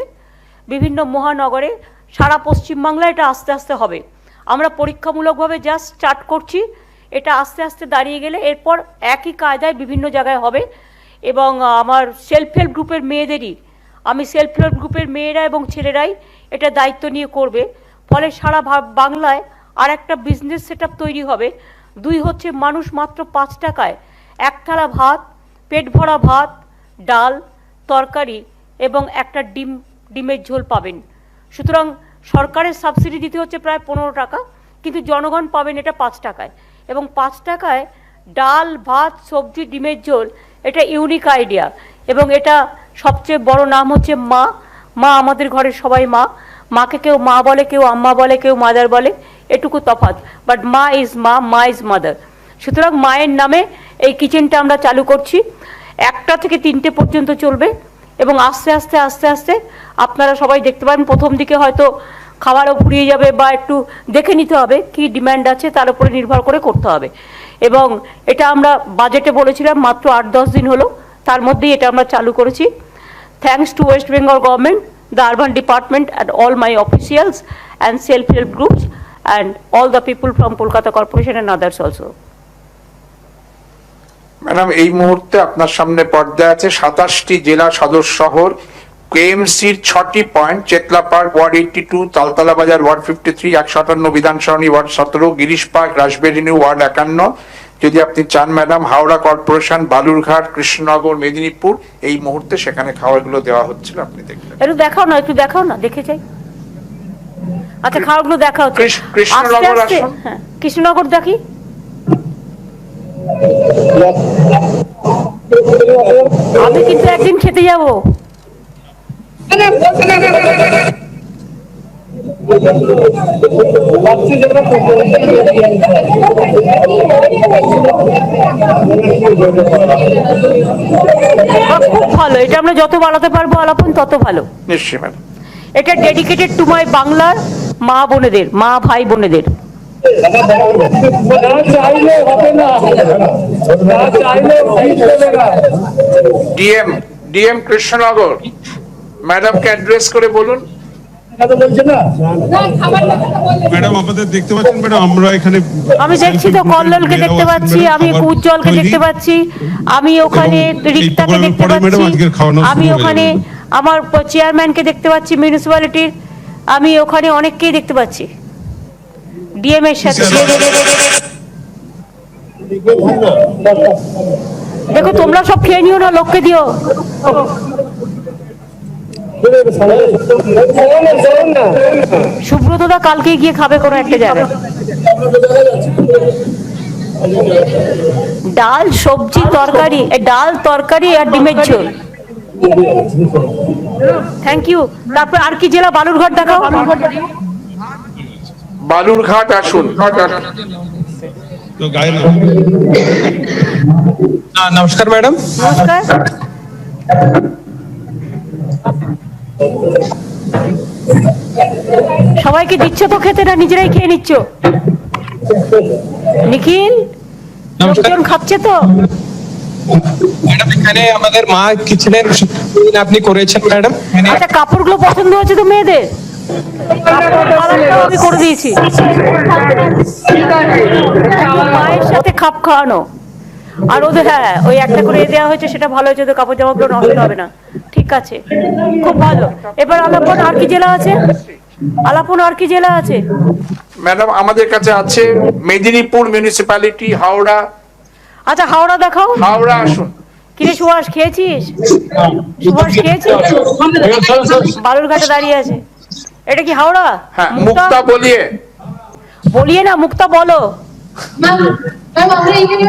বিভিন্ন মহানগরে। সারা পশ্চিমবাংলায় এটা আস্তে আস্তে হবে। আমরা পরীক্ষামূলকভাবে জাস্ট স্টার্ট করছি, এটা আস্তে আস্তে দাঁড়িয়ে গেলে এরপর একই কায়দায় বিভিন্ন জায়গায় হবে। এবং আমার সেলফ হেল্প গ্রুপের মেয়েদেরই, আমি সেলফ হেল্প গ্রুপের মেয়েরা এবং ছেলেরাই এটা দায়িত্ব নিয়ে করবে। ফলে সারা বাংলায় আর একটা বিজনেস সেটআপ তৈরি হবে। দুই হচ্ছে মানুষ মাত্র 5 টাকায় এক থালা ভাত, পেট ভরা ভাত, ডাল, তরকারি এবং একটা ডিমের ঝোল পাবেন। সুতরাং সরকারের সাবসিডি দিতে হচ্ছে প্রায় 15 টাকা, কিন্তু জনগণ পাবেন এটা 5 টাকায়। এবং 5 টাকায় ডাল, ভাত, সবজি, ডিমের ঝোল, এটা ইউনিক আইডিয়া। এবং এটা সবচেয়ে বড় নাম হচ্ছে মা। মা আমাদের ঘরের সবাই মা। মাকে কেউ মা বলে, কেউ আম্মা বলে, কেউ মাদার বলে, এটুকু তফাৎ। বাট মা ইজ মা, মা ইজ মাদার। সুতরাং মায়ের নামে এই কিচেনটা আমরা চালু করছি। 1টা থেকে 3টে পর্যন্ত চলবে এবং আস্তে আস্তে আস্তে আস্তে আপনারা সবাই দেখতে পাবেন। প্রথম দিকে হয়তো খাবারও ফুরিয়ে যাবে বা একটু দেখে নিতে হবে কি ডিম্যান্ড আছে, তার উপরে নির্ভর করে করতে হবে। এবং এটা আমরা বাজেটে বলেছিলাম, মাত্র 8-10 দিন হলো, তার মধ্যেই এটা আমরা চালু করেছি। Thanks to West Bengal government, the urban department and all my officials and self-help groups and all the people from Kolkata Corporation and others also. Madam, এই মুহূর্তে আপনার সামনে পর্দায় আছে 27টি জেলা সদর শহর, কেএমসির 6টি point, Chetla park ward 82, Taltala Bazar ward 53, 158 Bidhan Sarani ward 17, Girish park, Rashbehari ward 51। যদি আপনি চান ম্যাডাম, হাওড়া কর্পোরেশন, বালুরঘাট, কৃষ্ণনগর, মেদিনীপুর, এই মুহূর্তে সেখানে খাবারগুলো দেওয়া হচ্ছিল, আপনি দেখলেন। একটু দেখাও না, দেখে যাই। আচ্ছা, খাবারগুলো দেখা হচ্ছে। কৃষ্ণনগর আসুন। হ্যাঁ, কৃষ্ণনগর দেখি। আমি কিন্তু একদিন খেতে যাব। খুব ভালো, এটা আমরা যত বাড়াতে পারবো আলাপন তত ভালো। নিশ্চয়ই ম্যাডাম। এটা ডেডিকেটেড টু মাই বাংলার মা বোনেদের, মা ভাই বোনেদের। ডিএম কৃষ্ণনগর ম্যাডামকে অ্যাড্রেস করে বলুন। ম্যাডাম আপনাদের দেখতে পাচ্ছেন ম্যাডাম, আমরা এখানে আমি দেখছি তো, কল্লোলকে দেখতে পাচ্ছি, আমি উজ্জ্বলকে দেখতে পাচ্ছি, আমি ওখানে রিক্তাকে দেখতে পাচ্ছি, আমি ওখানে আমার চেয়ারম্যানকে দেখতে পাচ্ছি মিউনিসিপ্যালিটির, আমি ওখানে অনেককেই দেখতে পাচ্ছি ডিএম এর সাথে। দেখো তোমরা সব খেয়ে নিও না, লোককে দিও। সুব্রতদা কালকে গিয়ে খাবে কোনো একটা জায়গায়। ডাল, সবজি, তরকারি, ডাল, তরকারি আর ডিমের ঝোল। Thank you. তারপর আর কি জেলা? বালুরঘাট দেখাও। বালুরঘাট আসুন। নমস্কার ম্যাডাম। নমস্কার। সবাইকে দিচ্ছ তো খেতে, না নিজেরাই খেয়ে নিচ্ছ? নিখিল, লোকজন খাচ্ছে তো? ম্যাডাম এখানে আমাদের মা কিচেনের আপনি করেছেন ম্যাডাম। আচ্ছা, কাপড়গুলো পছন্দ হয়েছে তো মেয়েদের? আমি করে দিয়েছি। মায়ের সাথে খাপ খাওয়ানো আর ওদের, হ্যাঁ ওই একটা করে দেওয়া হয়েছে, সেটা ভালো হয়েছে, তো কাপড় জামাগুলো নষ্ট হবে না। ঠিক আছে, খুব ভালো। এবার আলাপন আর কি জেলা আছে? আলাপন আর কি জেলা আছে? ম্যাডাম আমাদের কাছে আছে মেদিনীপুর মিউনিসিপ্যালিটি, হাওড়া। আচ্ছা, হাওড়া দেখাও। হাওড়া আসুন। কিরে সুভাষ, খেয়েছিস? সুভাষ খেয়েছিস? বালুরঘাটে দাঁড়িয়ে আছে। এটা কি হাওড়া? হ্যাঁ, মুক্তা বলিয়ে বলিয়ে না, মুক্তা বলো। আমরা এখানে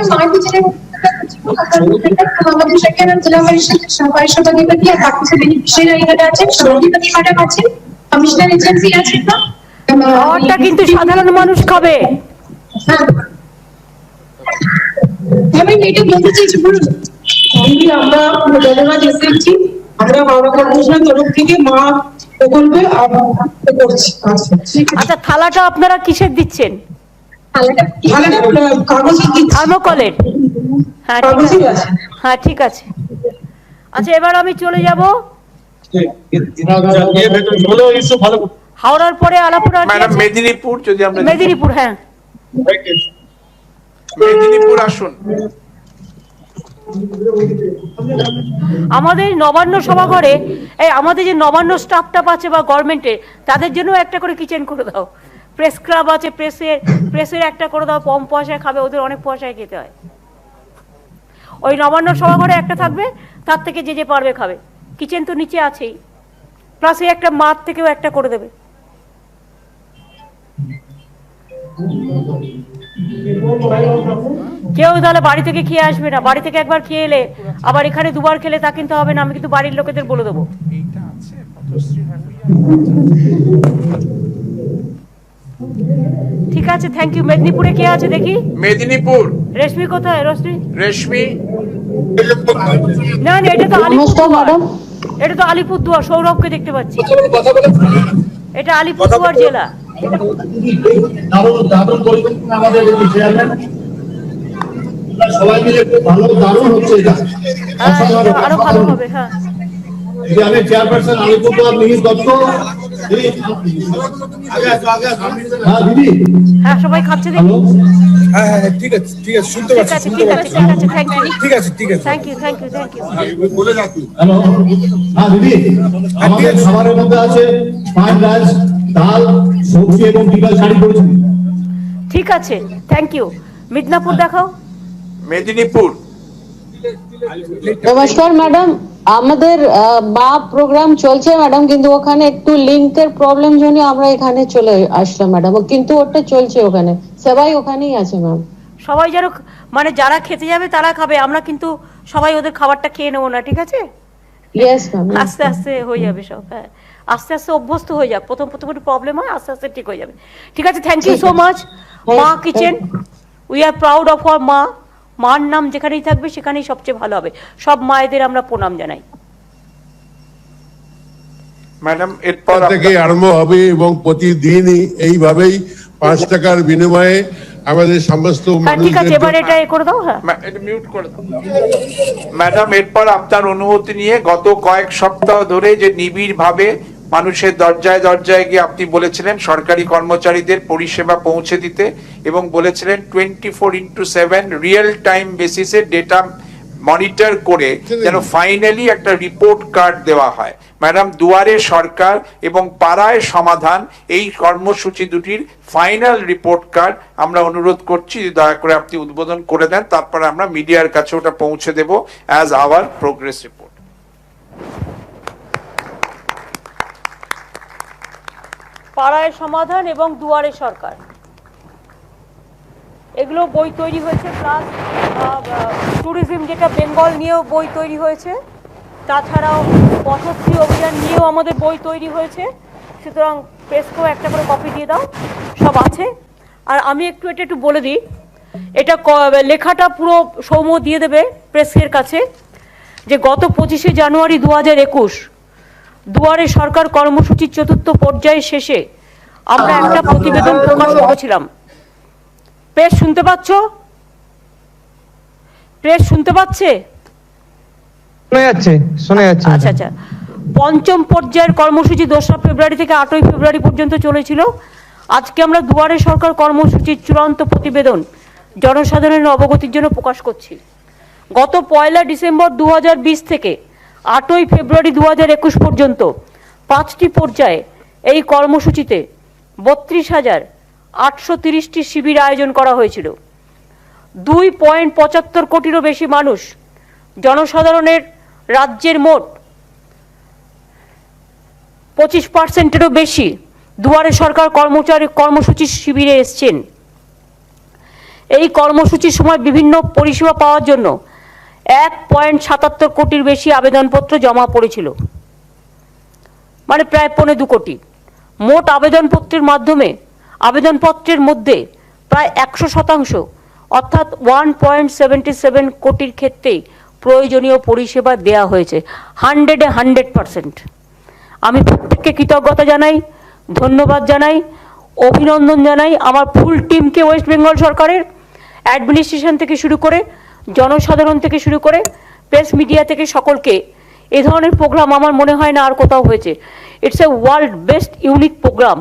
আমাদের সেখানে জেলা পরিষদের সহকারী সভাধিপতি আর বাকি যে বেনিফিশিয়ারি এখানে আছেন, সভাধিপতি ম্যাডাম আছেন, কমিশনার এজেন্সি আছে তো খাবারটা কিন্তু সাধারণ মানুষ খাবে। আমি এটা বলতে চাইছি, বলুন। আমরা ধন্যবাদ এসেছি, আমরা বাবা কমিশনের তরফ থেকে মা প্রকল্পে করছি। আচ্ছা, থালাটা আপনারা কিসের দিচ্ছেন? থার্মোকলের? হ্যাঁ ঠিক আছে, হ্যাঁ ঠিক আছে। আচ্ছা, এবার আমি চলে যাব হাওড়ার পরে আলাপুরা। ম্যাডাম মেদিনীপুর, যদি আমরা মেদিনীপুর, হ্যাঁ মেদিনীপুর আসুন। আমাদের নবান্ন সভাঘরে এই আমাদের যে নবান্ন স্টাফটা আছে বা গভর্নমেন্টে, তাদের জন্য একটা করে কিচেন করে দাও। প্রেস ক্লাব আছে, প্রেসের একটা করে দাও, কম পয়সায় খাবে, ওদের অনেক পয়সায় খেতে হয়। ওই নবান্ন সভাঘরে একটা থাকবে, তার থেকে যে যে পারবে খাবে। কিচেন তো নিচে আছেই, প্লাস এই একটা মাঠ থেকেও একটা করে দেবে। কেউ তাহলে বাড়ি থেকে খেয়ে আসবে না, বাড়ি থেকে একবার খেয়ে এলে আবার এখানে দুবার খেলে তা কিন্তু হবে না। আমি কিন্তু বাড়ির লোকেদের বলে দেবো। ঠিক আছে, থ্যাংক ইউ। মেদিনীপুরে কে আছে দেখি? মেদিনীপুর রেশমি কোথায়? রেশমি না না, এটা তো আলিপুরদুয়ার, এটা তো আলিপুরদুয়ার। সৌরভকে দেখতে পাচ্ছি, এটা আলিপুরদুয়ার জেলা। সবাই মিলে ভালো, দারুণ হচ্ছে এটা। আরো ভালো হবে। হ্যাঁ, আমি চেয়ারপারসন আলিপুরদুয়ার মিহির দত্ত। হ্যাঁ দিদি, হ্যাঁ সবাই খাচ্ছে দেখি। হ্যাঁ হ্যাঁ ঠিক আছে, ঠিক আছে, শুনতে পাচ্ছি, ঠিক আছে, থ্যাংক ইউ। ঠিক আছে, ঠিক আছে, থ্যাংক ইউ। হ্যালো। হ্যাঁ দিদি, আমাদের খাবারের মধ্যে আছে ফ্রাইড রাইস, ডাল, সবজি এবং বিকাল শাড়ি করেছি। ঠিক আছে, থ্যাংক ইউ। মিদনাপুর দেখাও। মেদিনীপুর। নমস্কার ম্যাডাম, আমাদের বা প্রোগ্রাম চলছে ম্যাডাম, কিন্তু ওখানে একটু লিংকের প্রবলেম জন্য আমরা এখানে চলে আসলাম ম্যাডাম, কিন্তু ওটা চলছে ওখানে, সবাই ওখানেই আছে ম্যাম। সবাই যেন মানে যারা খেতে যাবে তারা খাবে, আমরা কিন্তু সবাই ওদের খাবারটা খেয়ে নেবো না, ঠিক আছে? Yes ma'am. আস্তে আস্তে হয়ে যাবে সব। হ্যাঁ, আস্তে আস্তে অভ্যস্ত হয়ে যাবে। প্রথম একটু প্রবলেম হয়, আস্তে আস্তে ঠিক হয়ে যাবে। ঠিক আছে, থ্যাংক ইউ সো মাচ। মা kitchen, we are proud of our মা। মার নাম যেখানেই থাকবে সেখানেই সবচেয়ে ভালো হবে। সব মায়েদের আমরা প্রণাম জানাই। ম্যাডাম এরপর থেকে আরম্ভ হবে এবং প্রতিদিনই এইভাবেই 5 টাকার বিনিময়ে আমাদের সমস্ত ঠিক আছে, এবার এটা করে দাও। হ্যাঁ, এটা মিউট করে দাও। ম্যাডাম এরপর আপনার অনুভূতি নিয়ে, গত কয়েক সপ্তাহ ধরে যে নিবিড় ভাবে মানুষের দরজায় দরজায় গিয়ে আপনি বলেছিলেন সরকারি কর্মচারীদের পরিষেবা পৌঁছে দিতে, এবং বলেছিলেন 24/7 রিয়েল টাইম বেসিসে ডেটা মনিটর করে যেন ফাইনালি একটা রিপোর্ট কার্ড দেওয়া হয়। ম্যাডাম, দুয়ারে সরকার এবং পাড়ায় সমাধান এই কর্মসূচি দুটির ফাইনাল রিপোর্ট কার্ড আমরা অনুরোধ করছি দয়া করে আপনি উদ্বোধন করে দেন, তারপরে আমরা মিডিয়ার কাছে ওটা পৌঁছে দেব অ্যাজ আওয়ার প্রোগ্রেস রিপোর্ট। পাড়ায় সমাধান এবং দুয়ারে সরকার, এগুলো বই তৈরি হয়েছে, প্লাস ট্যুরিজম যেটা বেঙ্গল নিয়েও বই তৈরি হয়েছে, তাছাড়াও পথশ্রী অভিযান নিয়েও আমাদের বই তৈরি হয়েছে। সুতরাং প্রেসকেও একটা করে কপি দিয়ে দাও, সব আছে। আর আমি একটু বলে দিই, এটা লেখাটা পুরো সৌম্য দিয়ে দেবে প্রেসের কাছে, যে গত 25শে জানুয়ারি 2021 দুয়ারে সরকার কর্মসূচির 4র্থ পর্যায়ের শেষে আমরা একটা প্রতিবেদন প্রকাশ করেছিলাম। প্রেস শুনতে পাচ্ছ? প্রেস শুনতে পাচ্ছে? শোনা যাচ্ছে। আচ্ছা আচ্ছা, 5ম পর্যায়ের কর্মসূচি 2রা ফেব্রুয়ারি থেকে 8ই ফেব্রুয়ারি পর্যন্ত চলেছিল। আজকে আমরা দুয়ারে সরকার কর্মসূচির চূড়ান্ত প্রতিবেদন জনসাধারণের অবগতির জন্য প্রকাশ করছি। গত 1 ডিসেম্বর 2020 থেকে 8ই ফেব্রুয়ারি 2021 পর্যন্ত 5টি পর্যায়ে এই কর্মসূচিতে 32,830টি শিবির আয়োজন করা হয়েছিল। 2.75 কোটিরও বেশি মানুষ, জনসাধারণের রাজ্যের মোট 25%-এরও বেশি দুয়ারে সরকার কর্মসূচির শিবিরে এসছেন। এই কর্মসূচির সময় বিভিন্ন পরিষেবা পাওয়ার জন্য 1.77 কোটির বেশি আবেদনপত্র জমা পড়েছিল, মানে প্রায় 2.25 কোটি। মোট আবেদনপত্রের মধ্যে প্রায় 100% অর্থাৎ 1.77 কোটির ক্ষেত্রেই প্রয়োজনীয় পরিষেবা দেয়া হয়েছে। 100% আমি প্রত্যেককে কৃতজ্ঞতা জানাই, ধন্যবাদ জানাই, অভিনন্দন জানাই আমার ফুল টিমকে, ওয়েস্ট বেঙ্গল সরকারের অ্যাডমিনিস্ট্রেশন থেকে শুরু করে, জনসাধারণ থেকে শুরু করে, প্রেস মিডিয়া থেকে সকলকে। এই ধরনের প্রোগ্রাম আমার মনে হয় না আর কোথাও হয়েছে। It's a world best unique program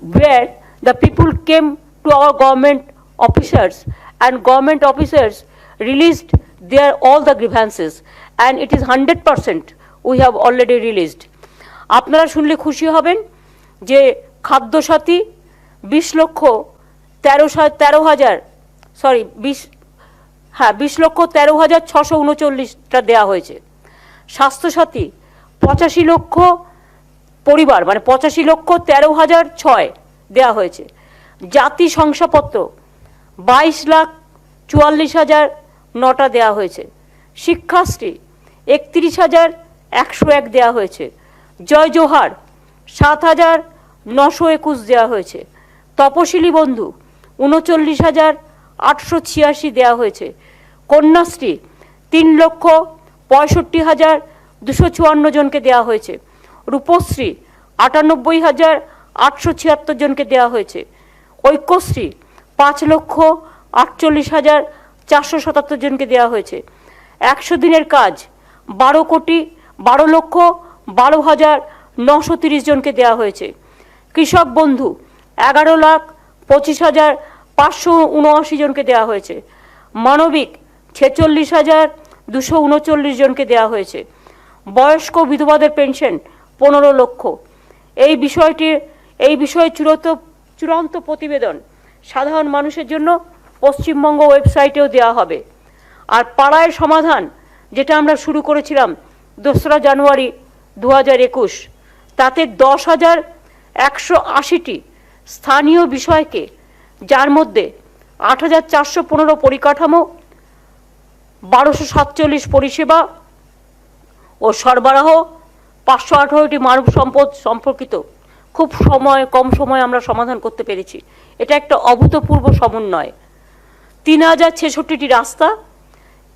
where the people came to our government officers and government officers released their all the grievances, and it is 100% we have already released. আপনারা শুনলে খুশি হবেন যে খাদ্যসাথী 20,13,639টা দেওয়া হয়েছে। স্বাস্থ্যসাথী 85 লক্ষ পরিবার মানে 85,13,006 দেওয়া হয়েছে। জাতি শংসাপত্র 22,44,009টা দেওয়া হয়েছে। শিক্ষাশ্রী 31,101 দেওয়া হয়েছে। জয় জোহার 7,921 দেওয়া হয়েছে। তপশিলি বন্ধু 39,886 দেওয়া হয়েছে। কন্যাশ্রী 3,65,254 জনকে দেওয়া হয়েছে। রূপশ্রী 98,876 জনকে দেওয়া হয়েছে। ঐক্যশ্রী 5,48,477 জনকে দেওয়া হয়েছে। 100 দিনের কাজ 12,12,12,930 জনকে দেওয়া হয়েছে। কৃষক বন্ধু 11,25,579 জনকে দেওয়া হয়েছে। মানবিক 46,239 জনকে দেওয়া হয়েছে। বয়স্ক বিধবাদের পেনশন 15 লক্ষ। এই বিষয়ে চূড়ান্ত প্রতিবেদন সাধারণ মানুষের জন্য পশ্চিমবঙ্গ ওয়েবসাইটেও দেওয়া হবে। আর পাড়ায় সমাধান যেটা আমরা শুরু করেছিলাম 2রা জানুয়ারি 2021, তাতে 10,180টি স্থানীয় বিষয়কে, যার মধ্যে 8,415 পরিকাঠামো, 1,247 পরিষেবা ও সরবরাহ, 518টি মানব সম্পদ সম্পর্কিত খুব কম সময় আমরা সমাধান করতে পেরেছি। এটা একটা অভূতপূর্ব সমন্বয়। 3,066টি রাস্তা,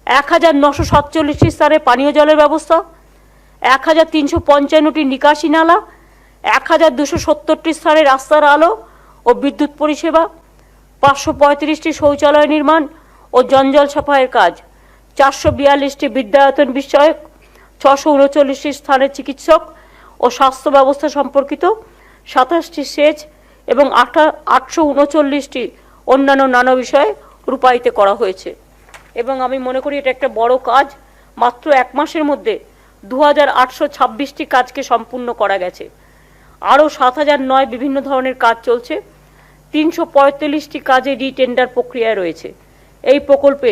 1,947টি স্থানে পানীয় জলের ব্যবস্থা, 1,355টি নিকাশি নালা, 1,270টি স্থানে রাস্তার আলো ও বিদ্যুৎ পরিষেবা, 535টি শৌচালয় নির্মাণ ও জঞ্জাল সাফাইয়ের কাজ, 442টি বিদ্যায়তন বিষয়ক, 639টি স্থানে চিকিৎসক ও স্বাস্থ্য ব্যবস্থা সম্পর্কিত, 27টি সেচ এবং 839টি অন্যান্য নানা বিষয়ে রূপায়িত করা হয়েছে। এবং আমি মনে করি এটা একটা বড় কাজ। মাত্র 1 মাসের মধ্যে 2,826টি কাজকে সম্পূর্ণ করা গেছে। আরও 7,009 বিভিন্ন ধরনের কাজ চলছে। 345টি কাজে রিটেন্ডার প্রক্রিয়ায় রয়েছে। এই প্রকল্পে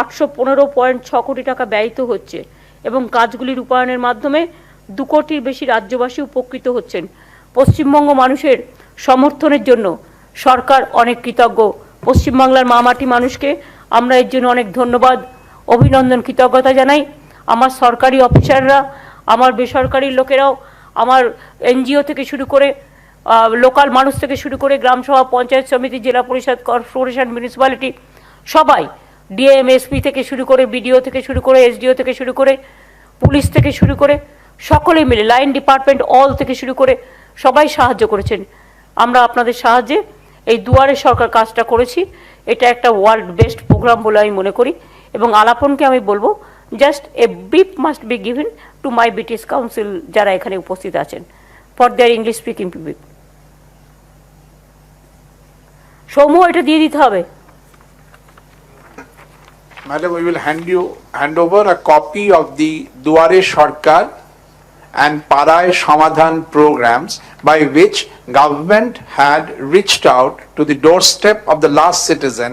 815.6 কোটি টাকা ব্যয়িত হচ্ছে এবং কাজগুলি রূপায়ণের মাধ্যমে 2 কোটির বেশি রাজ্যবাসী উপকৃত হচ্ছেন। পশ্চিমবঙ্গ মানুষের সমর্থনের জন্য সরকার অনেক কৃতজ্ঞ। পশ্চিমবাংলার মামাটি মানুষকে আমরা এর জন্য অনেক ধন্যবাদ, অভিনন্দন, কৃতজ্ঞতা জানাই। আমার সরকারি অফিসাররা, আমার বেসরকারি লোকেরাও, আমার এনজিও থেকে শুরু করে লোকাল মানুষ থেকে শুরু করে গ্রামসভা, পঞ্চায়েত সমিতি, জেলা পরিষদ, কর্পোরেশন, মিউনিসিপ্যালিটি সবাই, ডিএম, এসপি থেকে শুরু করে, বিডিও থেকে শুরু করে, এসডিও থেকে শুরু করে, পুলিশ থেকে শুরু করে সকলে মিলে, লাইন ডিপার্টমেন্ট অল থেকে শুরু করে সবাই সাহায্য করেছেন। আমরা আপনাদের সাহায্যে এই দুয়ারে সরকার কাজটা করেছি। এটা একটা ওয়ার্ল্ড বেস্ট প্রোগ্রাম বলে আমি মনে করি। এবং আলাপনকে আমি বলবো, just a brief must be given to my British council যারা এখানে উপস্থিত আছেন for their English speaking people. Soumya, এটা দিয়ে দিতে হবে। Madam, we will hand over a copy of the Duare Sarkar and Paray Samadhan programs by which government had reached out to the doorstep of the last citizen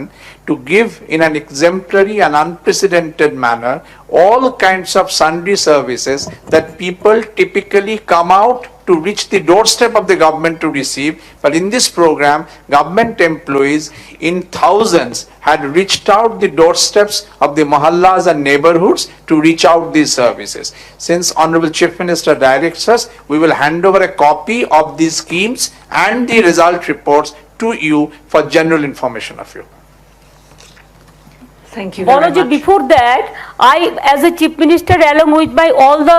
to give in an exemplary and unprecedented manner all kinds of sundry services that people typically come out to reach the doorstep of the government to receive, but in this program, government employees in thousands had reached out the doorsteps of the mohallas and neighborhoods to reach out these services. Since Honorable Chief Minister directs us, we will hand over a copy of these schemes and the result reports to you for general information of you. Thank you very Balaji, much. before that, I, as a chief minister, along with my all the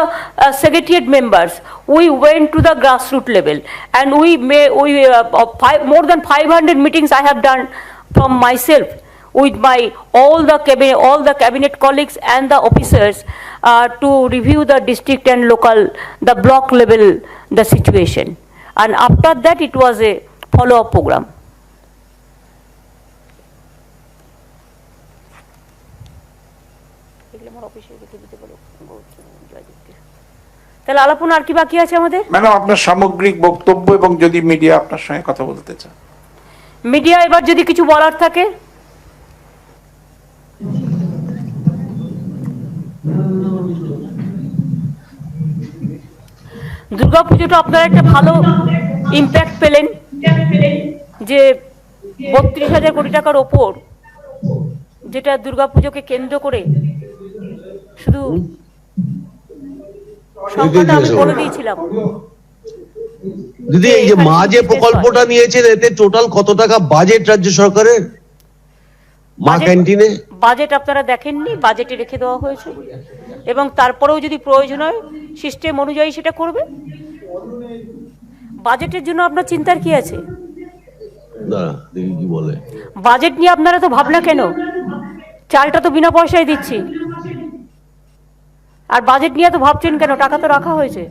secretariat members, we went to the grassroots level, and more than 500 meetings I have done from myself with my all the cabinet colleagues and the officers to review the district and local, the block level, the situation, and after that it was a follow-up program. তাহলে আলাপন আর কি বাকি আছে আমাদের? ম্যাডাম, আপনার সামগ্রিক বক্তব্য এবং যদি মিডিয়া আপনার সঙ্গে কথা বলতে চান। মিডিয়া এবার যদি কিছু বলার থাকে। দুর্গাপুজোটা আপনারা একটা ভালো ইম্প্যাক্ট পেলেন যে 32,000 কোটি টাকার ওপর, যেটা দুর্গাপুজোকে কেন্দ্র করে শুধু সংখ্যাটা আমি বলে দিয়েছিলাম। দিদি, এই যে মা যে প্রকল্পটা নিয়েছেন, এতে টোটাল কত টাকা বাজেট রাজ্য সরকারের মা ক্যান্টিনে? বাজেট আপনারা দেখেননি, বাজেটে রেখে দেওয়া হয়েছে, এবং তারপরেও যদি প্রয়োজন হয় সিস্টেম অনুযায়ী সেটা করবে। বাজেটের জন্য আপনার চিন্তার কি আছে? না, দেখি কি বলে। বাজেট নিয়ে আপনারা তো ভাবনা কেন? চালটা তো বিনা পয়সায় দিচ্ছি, আর বাজেট নিয়ে তো ভাবছেন কেন? টাকা তো রাখা হয়েছে।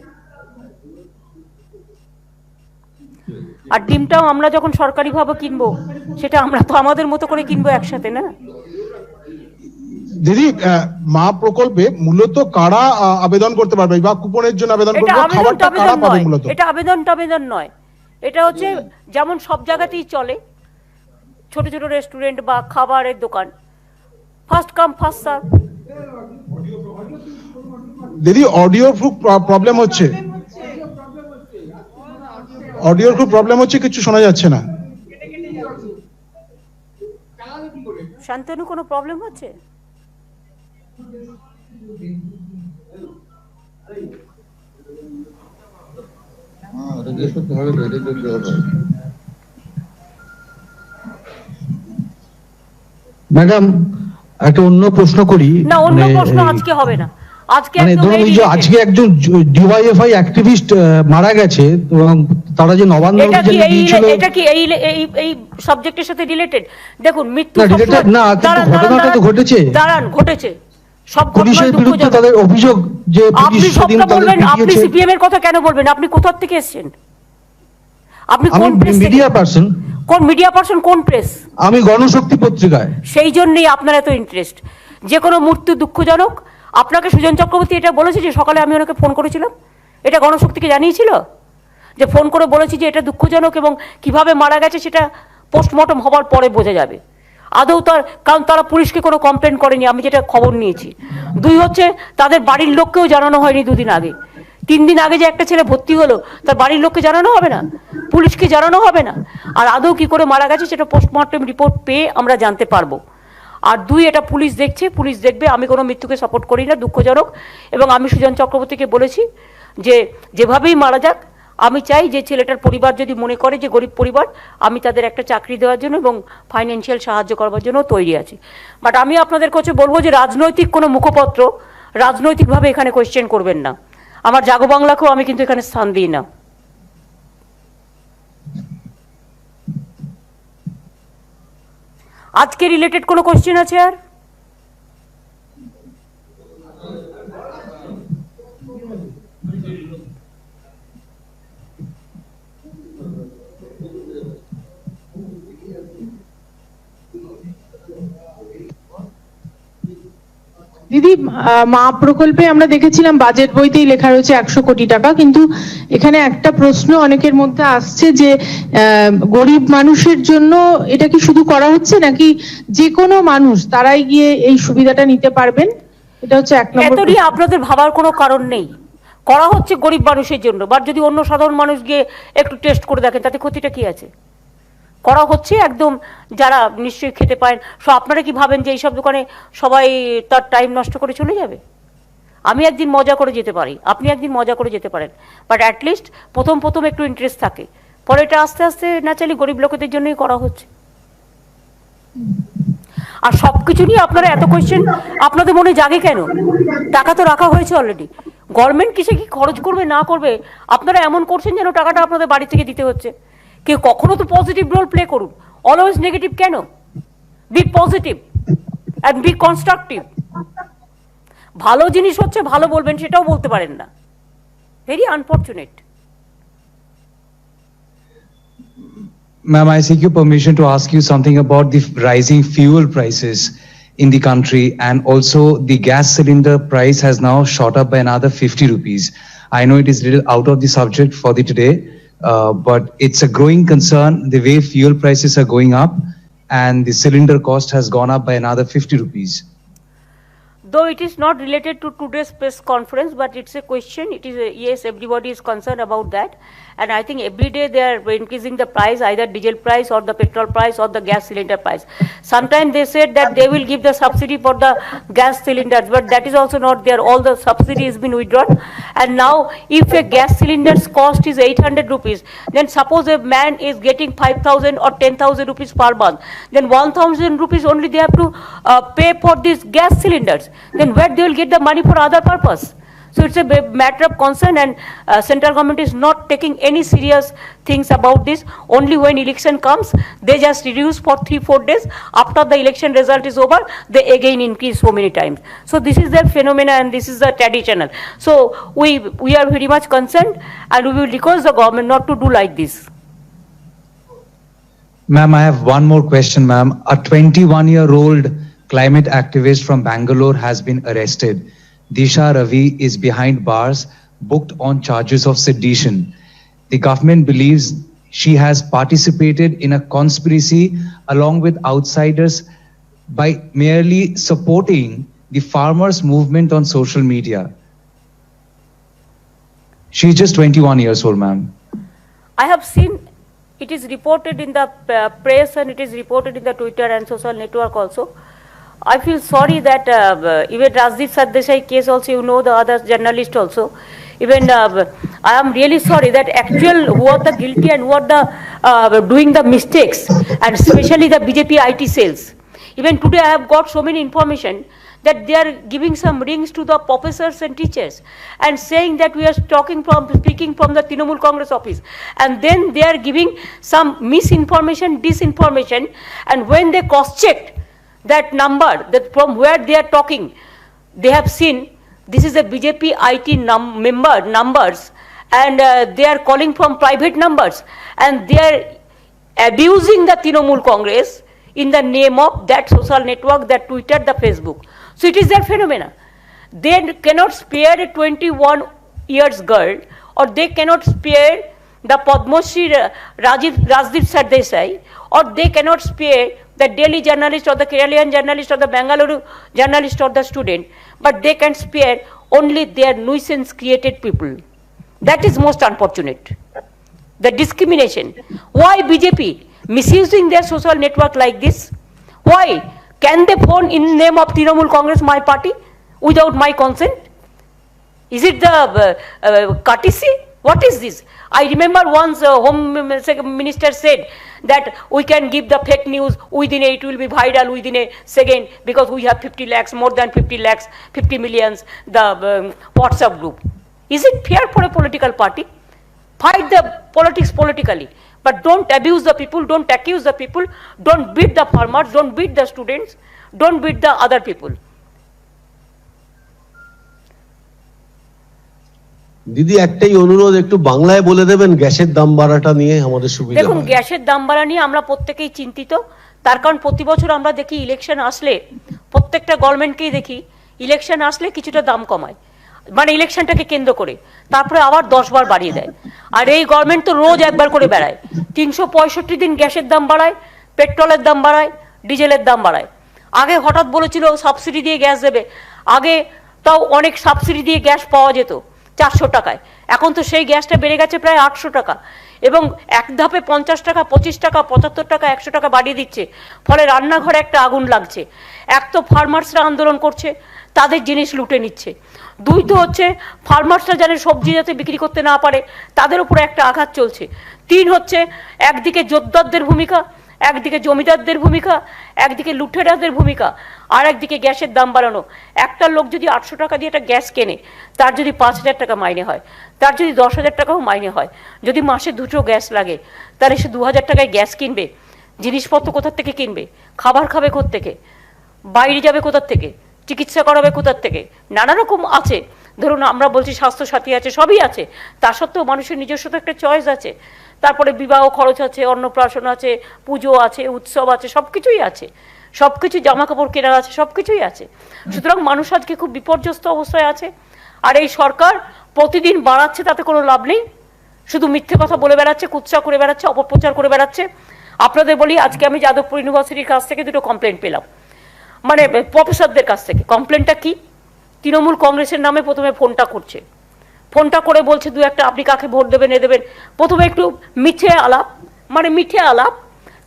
আর ডিমটাও আমরা যখন সরকারিভাবে কিনবো, সেটা আমরা তো আমাদের মতো করে কিনবো একসাথে, না? দিদি, মা প্রকল্পে মূলত কারা আবেদন করতে পারবে বা কুপনের জন্য আবেদন করবে? খাবারটা কারা পাবে মূলত? এটা আবেদন নয়, এটা হচ্ছে যেমন সব জায়গাতেই চলে, ছোট ছোট রেস্টুরেন্ট বা খাবারের দোকান, ফার্স্ট কাম ফার্স্ট সার্ভ। দিদি, অডিওর খুব প্রবলেম হচ্ছে, অডিওর খুব প্রবলেম হচ্ছে, কিছু শোনা যাচ্ছে না। শান্তনু, কোনো প্রবলেম হচ্ছে? ম্যাডাম, একটা অন্য প্রশ্ন করি। না, অন্য প্রশ্ন আজকে হবে না। আজকে আজকে একজন ডিওয়াইএফআই অ্যাক্টিভিস্ট মারা গেছে, এবং তারা যে নবান্ন এটা কি এই সাবজেক্টের সাথে রিলেটেড? দেখুন, মৃত্যু না, ঘটনাটা তো ঘটেছে। দাঁড়ান, ঘটেছে সব পুলিশের বিরুদ্ধে তাদের অভিযোগ যে আপনি সবটা বলবেন। আপনি সিপিএম এর কথা কেন বলবেন? আপনি কোথা থেকে এসেছেন? আপনি কোন প্রেস? Media person. কোন মিডিয়া পারসন? কোন প্রেস? আমি গণশক্তি পত্রিকায়। সেই জন্যই আপনার এত ইন্টারেস্ট। যে কোনো মৃত্যু দুঃখজনক। আপনাকে সুজন চক্রবর্তী এটা বলেছে যে সকালে আমি ওনাকে ফোন করেছিলাম, এটা গণশক্তিকে জানিয়েছিল যে ফোন করে বলেছি যে এটা দুঃখজনক, এবং কিভাবে মারা গেছে সেটা পোস্টমর্টম হবার পরে বোঝা যাবে। আদৌ কারণ তারা পুলিশকে কোনো কমপ্লেন করেনি, আমি যেটা খবর নিয়েছি। দুই হচ্ছে, তাদের বাড়ির লোককেও জানানো হয়নি 2 দিন আগে। 3 দিন আগে যে একটা ছেলে ভর্তি হলো, তার বাড়ির লোককে জানানো হবে না? পুলিশকে জানানো হবে না? আর আদৌ কি করে মারা গেছে সেটা পোস্টমর্টম রিপোর্ট পেয়ে আমরা জানতে পারবো। আর 2, এটা পুলিশ দেখছে, পুলিশ দেখবে। আমি কোনো মৃত্যুকে সাপোর্ট করি না, দুঃখজনক। এবং আমি সুজন চক্রবর্তীকে বলেছি যে যেভাবেই মারা যাক, আমি চাই যে ছেলেটার পরিবার যদি মনে করে যে গরিব পরিবার, আমি তাদের একটা চাকরি দেওয়ার জন্য এবং ফাইন্যান্সিয়াল সাহায্য করবার জন্য তৈরি আছি। বাট আমি আপনাদের কাছে বলবো যে রাজনৈতিক কোনো মুখপত্র রাজনৈতিকভাবে এখানে কোয়েশ্চেন করবেন না। আমার জাগো বাংলাকেও আমি কিন্তু এখানে স্থান দিই না। আজকে রিলেটেড কোনো কোয়েশ্চেন আছে আর? দিদি, মা প্রকল্পে আমরা দেখেছিলাম বাজেট বইতেই লেখা রয়েছে 100 কোটি টাকা, কিন্তু এখানে একটা প্রশ্ন অনেকের মধ্যে আসছে যে গরিব মানুষের জন্য এটা কি শুধু করা হচ্ছে, নাকি যে কোনো মানুষ তারাই গিয়ে এই সুবিধাটা নিতে পারবেন? এটা হচ্ছে 1 নম্বর। এত নিয়ে আপনাদের ভাবার কোনো কারণ নেই। করা হচ্ছে গরিব মানুষের জন্য, বা যদি অন্য সাধারণ মানুষ গিয়ে একটু টেস্ট করে দেখেন তাতে ক্ষতিটা কি আছে? করা হচ্ছে একদম যারা নিশ্চয়ই খেতে পারেন। আপনারা কি ভাবেন যে এইসব দোকানে সবাই তার টাইম নষ্ট করে চলে যাবে? আমি একদিন মজা করে যেতে পারি, আপনি একদিন মজা করে যেতে পারেন, বাট অ্যাটলিস্ট প্রথম একটু ইন্টারেস্ট থাকে, পরে এটা আস্তে আস্তে ন্যাচারালি গরিব লোকেদের জন্যই করা হচ্ছে। আর সবকিছু নিয়ে আপনারা এত কোয়েশ্চেন আপনাদের মনে জাগে কেন? টাকা তো রাখা হয়েছে অলরেডি। গভর্নমেন্ট কিসে কি খরচ করবে না করবে আপনারা এমন করছেন যেন টাকাটা আপনাদের বাড়ি থেকে দিতে হচ্ছে। কেউ কখনো তো পজিটিভ রোল প্লে করুন, অলওয়েজ নেগেটিভ কেন? Be positive and be constructive. ভালো জিনিস হচ্ছে ভালো বলবেন, সেটাও বলতে পারেন না। Very unfortunate. Ma'am, I seek your permission to ask you something about the rising fuel prices in the country, and also the gas cylinder price has now shot up by another 50 rupees. I know it is a little out of the subject for the today, but it's a growing concern the way fuel prices are going up, and the cylinder cost has gone up by another 50 rupees. Though it is not related to today's press conference, but it's a question. It is yes, everybody is concerned about that, and I think every day they are increasing the price, either diesel price or the petrol price or the gas cylinder price. Sometimes they said that they will give the subsidy for the gas cylinders, but that is also not there. All the subsidy has been withdrawn, and now if a gas cylinder's cost is 800 rupees, then suppose a man is getting 5,000 or 10,000 rupees per month, then 1,000 rupees only they have to pay for these gas cylinders. Then where they will get the money for other purpose? So it's a matter of concern, and central government is not taking any serious things about this. Only when election comes, they just reduce for 3-4 days. After the election result is over, they again increase so many times. So this is their phenomena, and this is the traditional. So we are very much concerned, and we will request the government not to do like this. Ma'am, I have one more question, ma'am. A 21-year-old climate activist from Bangalore has been arrested. Disha Ravi is behind bars, booked on charges of sedition. The government believes she has participated in a conspiracy along with outsiders by merely supporting the farmers' movement on social media. She's just 21 years old, ma'am. I have seen it is reported in the press, and it is reported in the Twitter and social network also. I feel sorry that even Rajdeep Sardesai case also, you know, the other journalist also. Even I am really sorry that who are the guilty and who are the doing the mistakes, and especially the BJP IT cells. Even today I have got so many information that they are giving some rings to the professors and teachers and saying that we are speaking from the Trinamool Congress office, and then they are giving some misinformation, disinformation, and when they cross-checked that number, that from where they are talking, they have seen this is a BJP IT numbers, and they are calling from private numbers, and they are abusing the Trinamool Congress in the name of that social network, that Twitter, the Facebook. So it is their phenomena. They cannot spare a 21 years girl, or they cannot spare the Padma Shri Rajdeep Sardesai, or they cannot spare the Delhi journalist or the Keralian journalist or the Bangalore journalist or the student, but they can spare only their nuisance created people. That is most unfortunate. The discrimination. Why BJP misusing their social network like this? Why? Can they phone in name of Trinamool Congress, my party, without my consent? Is it the courtesy? What is this? I remember once Home Minister said that we can give the fake news within it will be viral within a second because we have 50 lakhs, more than 50 lakhs, 50 millions, the WhatsApp group. Is it fair for a political party? Fight the politics politically, but don't abuse the people, don't accuse the people, don't beat the farmers, don't beat the students, don't beat the other people. দিদি একটাই অনুরোধ, একটু বাংলায় বলে দেবেন গ্যাসের দাম বাড়াটা নিয়ে আমাদের সুবিধা। দেখুন, গ্যাসের দাম বাড়া নিয়ে আমরা প্রত্যেকেই চিন্তিত। তার কারণ প্রতি বছর আমরা দেখি ইলেকশন আসলে, প্রত্যেকটা গভর্নমেন্টকেই দেখি ইলেকশন আসলে কিছুটা দাম কমায়, মানে ইলেকশনটাকে কেন্দ্র করে, তারপরে আবার 10 বার বাড়িয়ে দেয়। আর এই গভর্নমেন্ট তো রোজ একবার করে বেড়ায়, 365 দিন গ্যাসের দাম বাড়ায়, পেট্রোলের দাম বাড়ায়, ডিজেলের দাম বাড়ায়। আগে হঠাৎ বলেছিল সাবসিডি দিয়ে গ্যাস দেবে, আগে তাও অনেক সাবসিডি দিয়ে গ্যাস পাওয়া যেত, 400 টাকায়, এখন তো সেই গ্যাসটা বেড়ে গেছে প্রায় 800 টাকা, এবং এক ধাপে 50 টাকা, 25 টাকা, 75 টাকা, 100 টাকা বাড়িয়ে দিচ্ছে, ফলে রান্নাঘরে একটা আগুন লাগছে। এক তো ফার্মার্সরা আন্দোলন করছে, তাদের জিনিস লুটে নিচ্ছে। দুই তো হচ্ছে ফার্মার্সরা যেন সবজি যাতে বিক্রি করতে না পারে তাদের উপরে একটা আঘাত চলছে। তিন হচ্ছে একদিকে জোরদারদের ভূমিকা, একদিকে জমিদারদের ভূমিকা, একদিকে লুটেরাদের ভূমিকা, আর একদিকে গ্যাসের দাম বাড়ানো। একটা লোক যদি 800 টাকা দিয়ে একটা গ্যাস কেনে, তার যদি 5000 টাকা মাইনে হয়, তার যদি 10,000 টাকাও মাইনে হয়, যদি মাসে 2টো গ্যাস লাগে, তাহলে সে 2000 টাকায় গ্যাস কিনবে। জিনিসপত্র কোথার থেকে কিনবে? খাবার খাবে কোত্থেকে? বাইরে যাবে কোথার থেকে? চিকিৎসা করাবে কোথার থেকে? নানা রকম আছে। ধরুন আমরা বলছি স্বাস্থ্যসাথী আছে, সবই আছে, তা সত্ত্বেও মানুষের নিজস্ব তো একটা চয়েস আছে। তারপরে বিবাহ খরচ আছে, অন্নপ্রাশন আছে, পুজো আছে, উৎসব আছে, সব কিছুই আছে, সব কিছু, জামা কাপড় কেনার আছে, সব কিছুই আছে। সুতরাং মানুষ আজকে খুব বিপর্যস্ত অবস্থায় আছে। আর এই সরকার প্রতিদিন বাড়াচ্ছে, তাতে কোনো লাভ নেই, শুধু মিথ্যে কথা বলে বেড়াচ্ছে, কুৎসা করে বেড়াচ্ছে, অপপ্রচার করে বেড়াচ্ছে। আপনাদের বলি, আজকে আমি যাদবপুর ইউনিভার্সিটির কাছ থেকে 2টো কমপ্লেন পেলাম, মানে প্রফেসরদের কাছ থেকে। কমপ্লেনটা কি? তৃণমূল কংগ্রেসের নামে প্রথমে ফোনটা করছে, ফোনটা করে বলছে 2-1টা আপনি কাকে ভোট দেবেন এ দেবেন, প্রথমে একটু মিঠে আলাপ, মানে মিঠে আলাপ,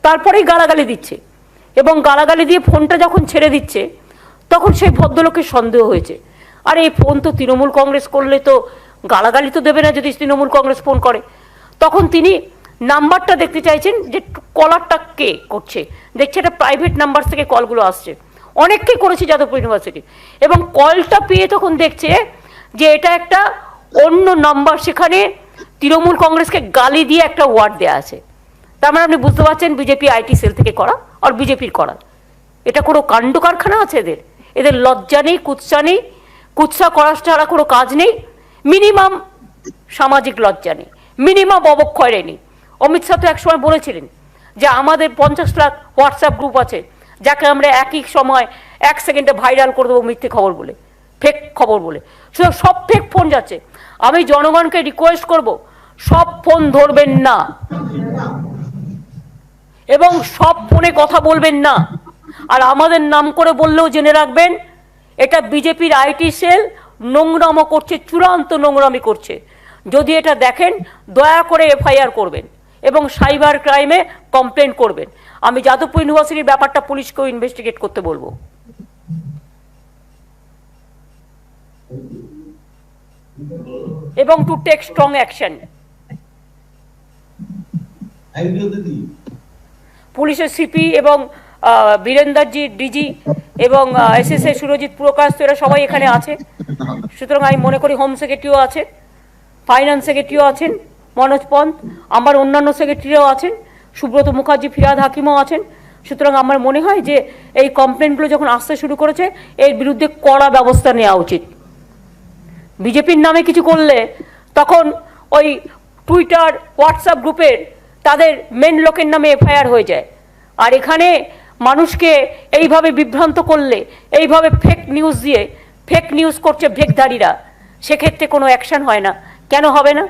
তারপরেই গালাগালি দিচ্ছে। এবং গালাগালি দিয়ে ফোনটা যখন ছেড়ে দিচ্ছে, তখন সেই ভদ্রলোকের সন্দেহ হয়েছে, আর এই ফোন তো তৃণমূল কংগ্রেস করলে তো গালাগালি তো দেবে না যদি তৃণমূল কংগ্রেস ফোন করে। তখন তিনি নাম্বারটা দেখতে চাইছেন যে কলারটা কে করছে, দেখছে এটা প্রাইভেট নাম্বার থেকে কলগুলো আসছে, অনেককেই করেছে যাদবপুর ইউনিভার্সিটি। এবং কলটা পেয়ে তখন দেখছে যে এটা একটা অন্য নাম্বার, সেখানে তৃণমূল কংগ্রেসকে গালি দিয়ে একটা ওয়ার্ড দেওয়া আছে। তার মানে আপনি বুঝতে পারছেন বিজেপি আইটি সেল থেকে করা, আর বিজেপির করা। এটা কোনো কাণ্ড কারখানা আছে এদের? এদের লজ্জা নেই, কুৎসা নেই, কুৎসা করার ছাড়া কোনো কাজ নেই, মিনিমাম সামাজিক লজ্জা নেই, মিনিমাম অবক্ষয় নেই। অমিত শাহ তো একসময় বলেছিলেন যে আমাদের 50 লাখ হোয়াটসঅ্যাপ গ্রুপ আছে, যাকে আমরা একই সময় 1 সেকেন্ডে ভাইরাল করে দেবো মিথ্যে খবর বলে, ফেক খবর বলে। সব ফেক ফোন যাচ্ছে। আমি জনগণকে রিকোয়েস্ট করব, সব ফোন ধরবেন না এবং সব ফোনে কথা বলবেন না। আর আমাদের নাম করে বললেও জেনে রাখবেন, এটা বিজেপির আইটি সেল নোংরামো করছে, চূড়ান্ত নোংরামি করছে। যদি এটা দেখেন, দয়া করে এফআইআর করবেন এবং সাইবার ক্রাইমে কমপ্লেন করবেন। আমি যাদবপুর ইউনিভার্সিটির ব্যাপারটা পুলিশকেও ইনভেস্টিগেট করতে বলবো। এবং টু টেক স্ট্রং অ্যাকশন। পুলিশের সিপি এবং বীরেন্দারজি ডিজি এবং এসএসএ সুরজিৎ প্রকাশ, তো এরা সবাই এখানে আছে। সুতরাং আমি মনে করি হোম সেক্রেটারিও আছে, ফাইন্যান্স সেক্রেটারিও আছেন মনোজ পন্থ, আমার অন্যান্য সেক্রেটারিও আছেন, সুব্রত মুখার্জি, ফিরাদ হাকিমও আছেন। সুতরাং আমার মনে হয় যে এই কমপ্লেনগুলো যখন আসতে শুরু করেছে, এর বিরুদ্ধে কড়া ব্যবস্থা নেওয়া উচিত। বিজেপির নামে কিছু করলে তখন ওই টুইটার, হোয়াটসঅ্যাপ গ্রুপের তাদের মেন লোকের নামে এফআইআর হয়ে যায়। আর এখানে মানুষকে এইভাবে বিভ্রান্ত করলে, এইভাবে ফেক নিউজ দিয়ে, ফেক নিউজ করছে ভেকধারীরা, সেক্ষেত্রে কোনো অ্যাকশন হয় না। কেন হবে না?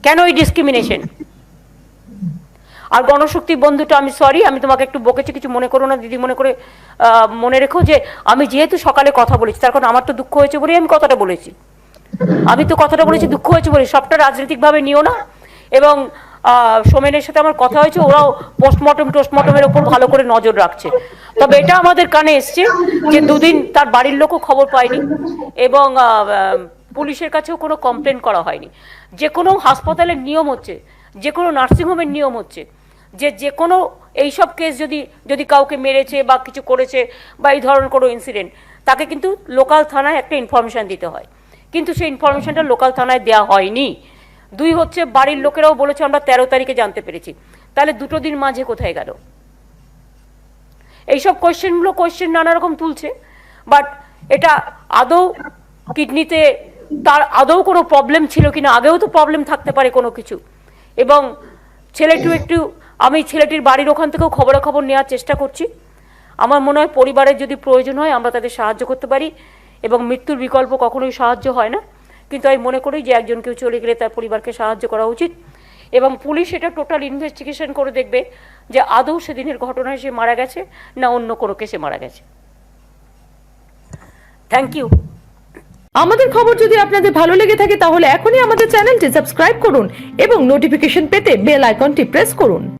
কেন এই ডিসক্রিমিনেশন? আর গণশক্তি বন্ধুটা, আমি সরি, আমি তোমাকে একটু বকেছি, কিছু মনে করো না দিদি, মনে রেখো যে আমি যেহেতু সকালে কথা বলেছি, তার কারণ আমার তো দুঃখ হয়েছে বলেই আমি কথাটা বলেছি। আমি তো কথাটা বলেছি দুঃখ হয়েছে বলে, সবটা রাজনৈতিকভাবে নিও না। এবং সোমেনের সাথে আমার কথা হয়েছে, ওরাও পোস্টমর্টমের ওপর ভালো করে নজর রাখছে। তবে এটা আমাদের কানে এসছে যে 2 দিন তার বাড়ির লোকও খবর পায়নি এবং পুলিশের কাছেও কোনো কমপ্লেন করা হয়নি। যে কোনো হাসপাতালের নিয়ম হচ্ছে, যে কোনো নার্সিংহোমের নিয়ম হচ্ছে যে কোনো এইসব কেস যদি কাউকে মেরেছে বা কিছু করেছে বা এই ধরনের কোনো ইনসিডেন্ট, তাকে কিন্তু লোকাল থানায় একটা ইনফরমেশান দিতে হয়, কিন্তু সেই ইনফরমেশানটা লোকাল থানায় দেওয়া হয়নি। 2 হচ্ছে বাড়ির লোকেরাও বলেছে আমরা 13 তারিখে জানতে পেরেছি, তাহলে 2টো দিন মাঝে কোথায় গেল? এইসব কোয়েশ্চেন নানা রকম তুলছে। বাট এটা আদৌ কিডনিতে তার আদৌ কোনো প্রবলেম ছিল কিনা, আগেও তো প্রবলেম থাকতে পারে কোনো কিছু। এবং আমি ছেলেটির বাড়ির ওখান থেকেও খবরাখবর নেওয়ার চেষ্টা করছি। আমার মনে হয় পরিবারের যদি প্রয়োজন হয় আমরা তাদের সাহায্য করতে পারি, এবং মৃত্যুর বিকল্প কখনোই সাহায্য হয় না। কিন্তু আমি মনে করি যে একজন কেউ চলে গেলে তার পরিবারকে সাহায্য করা উচিত, এবং পুলিশ এটা টোটাল ইনভেস্টিগেশন করে দেখবে যে আদৌ সেদিনের ঘটনায় সে মারা গেছে না অন্য কোনো কেসে মারা গেছে। Thank you. আমাদের খবর যদি আপনাদের ভালো লেগে থাকে তাহলে এখনই আমাদের চ্যানেলটি সাবস্ক্রাইব করুন এবং নোটিফিকেশন পেতে বেল আইকনটি প্রেস করুন।